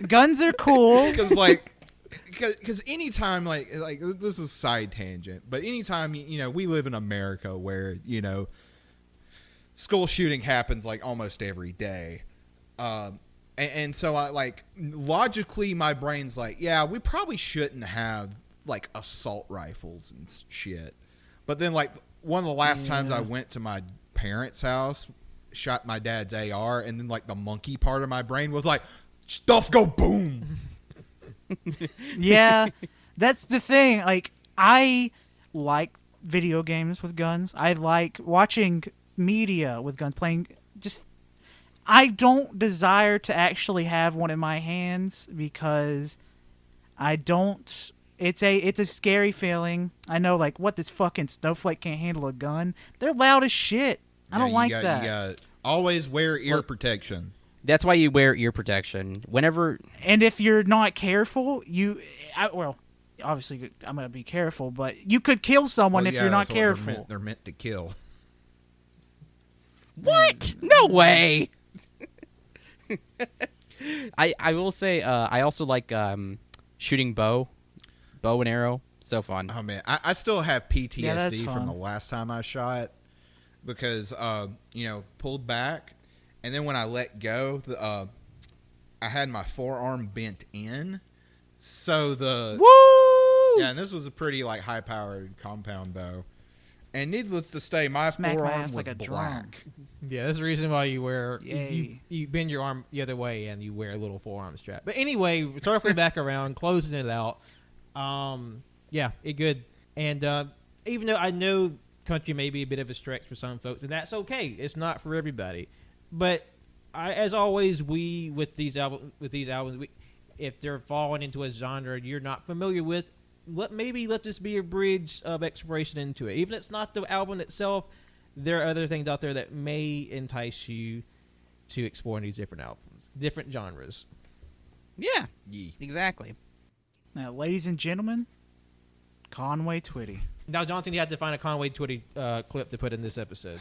Guns are cool. Because anytime, like this is side tangent, but anytime, we live in America where, school shooting happens like almost every day. And so I logically my brain's like, yeah, we probably shouldn't have like assault rifles and shit. But then like one of the last times I went to my parents' house, shot my dad's AR, and then like the monkey part of my brain was like, stuff go boom. Yeah, that's the thing. Like, I like video games with guns. I like watching media with guns, playing. I don't desire to actually have one in my hands because I don't. It's a scary feeling. I know, like, what, this fucking snowflake can't handle a gun? They're loud as shit. I don't like that. You gotta always wear ear protection. That's why you wear ear protection whenever. And if you're not careful, obviously I'm gonna be careful, but you could kill someone if you're not careful. They're meant to kill. What? No way. I will say I also like shooting bow and arrow. So fun. Oh man, I still have PTSD from from the last time I shot because pulled back. And then when I let go, I had my forearm bent in. So Woo! Yeah, and this was a pretty like high-powered compound bow. And needless to say, my forearm was like a black. Yeah, that's the reason why you wear Yay. you bend your arm the other way and you wear a little forearm strap. But anyway, circling back around, closing it out. Yeah, it good. And even though I know country may be a bit of a stretch for some folks, and that's okay. It's not for everybody. But as always, with these albums, if they're falling into a genre you're not familiar with, let this be a bridge of exploration into it. Even if it's not the album itself, there are other things out there that may entice you to explore these different albums, different genres. Yeah, exactly. Now, ladies and gentlemen, Conway Twitty. Now, Jonathan, you had to find a Conway Twitty clip to put in this episode.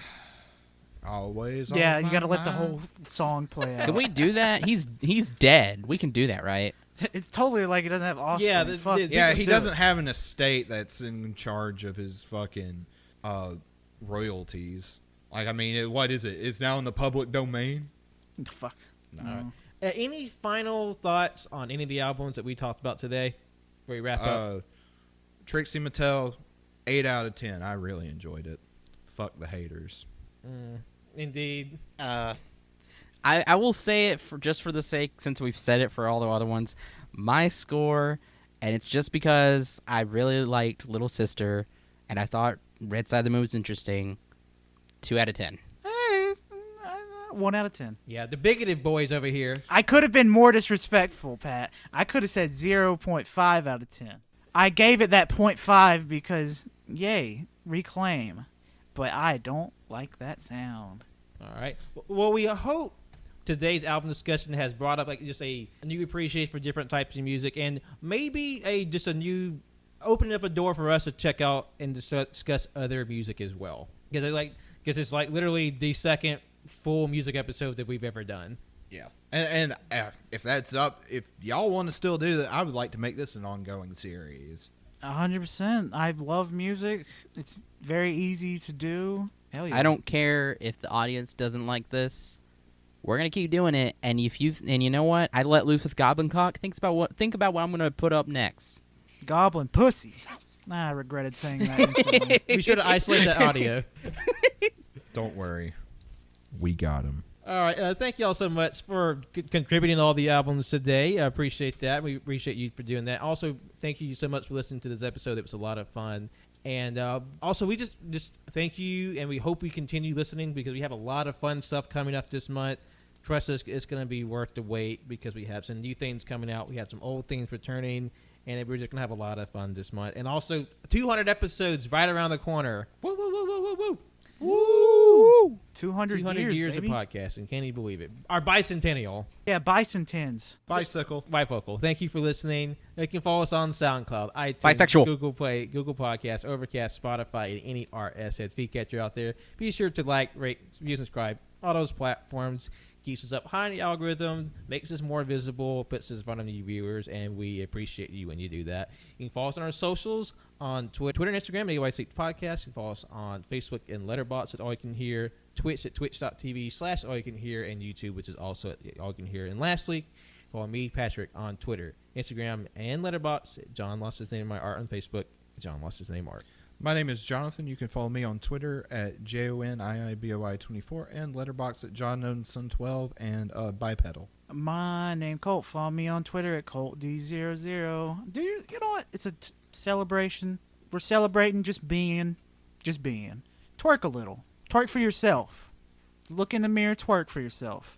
Always. Yeah, you got to let the whole song play out. Can we do that? He's dead. We can do that, right? It's totally like he doesn't have offspring. Yeah, he doesn't have an estate that's in charge of his fucking royalties. Like, I mean, what is it? It's now in the public domain? Fuck. No. Right. Any final thoughts on any of the albums that we talked about today before we wrap up? Trixie Mattel, 8 out of 10. I really enjoyed it. Fuck the haters. Indeed. I will say it for the sake, since we've said it for all the other ones, my score, and it's just because I really liked Little Sister, and I thought Red Side of the Moon was interesting. 2 out of 10. Hey, 1 out of 10. Yeah, the bigoted boys over here. I could have been more disrespectful, Pat. I could have said 0.5 out of 10. I gave it that 0.5 because, yay, reclaim. But I don't like that sound. All right. Well, we hope today's album discussion has brought up like just a new appreciation for different types of music, and maybe just a new opening up a door for us to check out and discuss other music as well. Because it's like literally the second full music episode that we've ever done. Yeah, and if that's up, if y'all want to still do that, I would like to make this an ongoing series. 100%. I love music. It's very easy to do. Hell yeah. I don't care if the audience doesn't like this. We're gonna keep doing it, and you know what? I let loose with Goblin Cock. Think about what I'm gonna put up next. Goblin pussy. I regretted saying that instantly. We should have isolated that audio. Don't worry, we got him. All right, thank you all so much for contributing to all the albums today. I appreciate that. We appreciate you for doing that. Also, thank you so much for listening to this episode. It was a lot of fun. And also, we just thank you, and we hope we continue listening because we have a lot of fun stuff coming up this month. Trust us, it's going to be worth the wait because we have some new things coming out. We have some old things returning, and we're just going to have a lot of fun this month. And also, 200 episodes right around the corner. Woo, woo, woo, woo, woo, woo. Woo! 200 years baby. of podcasting. Can't even believe it. Our bicentennial. Yeah, bicentennials. Bicycle. Bifocal. Thank you for listening. You can follow us on SoundCloud, iTunes, Bisexual. Google Play, Google Podcasts, Overcast, Spotify, and any RSS feed catcher out there. Be sure to like, rate, review, subscribe. All those platforms keeps us up high in the algorithm, makes us more visible, puts us in front of new viewers, and we appreciate you when you do that. You can follow us on our socials on Twitter and Instagram at AYCH Podcast. You can follow us on Facebook and Letterboxd at AllYouCanHear, Twitch at twitch.tv/AllYouCanHear, and YouTube, which is also at AllYouCanHear. And lastly, follow me, Patrick, on Twitter, Instagram, and Letterboxd. John lost his name in my art on Facebook. John lost his name art. My name is Jonathan. You can follow me on Twitter at JONIIBOI24 and Letterboxd at JohnKnownSon12 and Bipedal. My name Colt. Follow me on Twitter at ColtD00. You know what? It's a celebration. We're celebrating just being. Twerk a little. Twerk for yourself. Look in the mirror, twerk for yourself.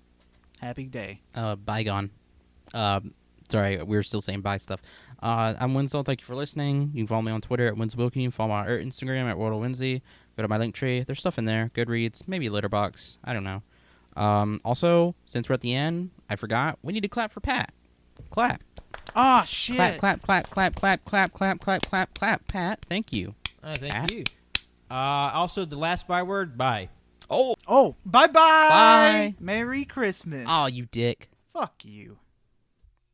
Happy day. Bygone. Sorry, we were still saying bye stuff. I'm Winslow. Thank you for listening. You can follow me on Twitter at WinsWilkie. You can follow my Instagram at WorldOfWinsy. Go to my link tree. There's stuff in there. Goodreads. Maybe Letterboxd. I don't know. Also, since we're at the end, I forgot. We need to clap for Pat. Clap. Ah, shit. Clap, Pat. Thank you. Thank Pat? you. Also, the last byword, bye. Oh, bye-bye. Bye. Merry Christmas. Oh, you dick. Fuck you.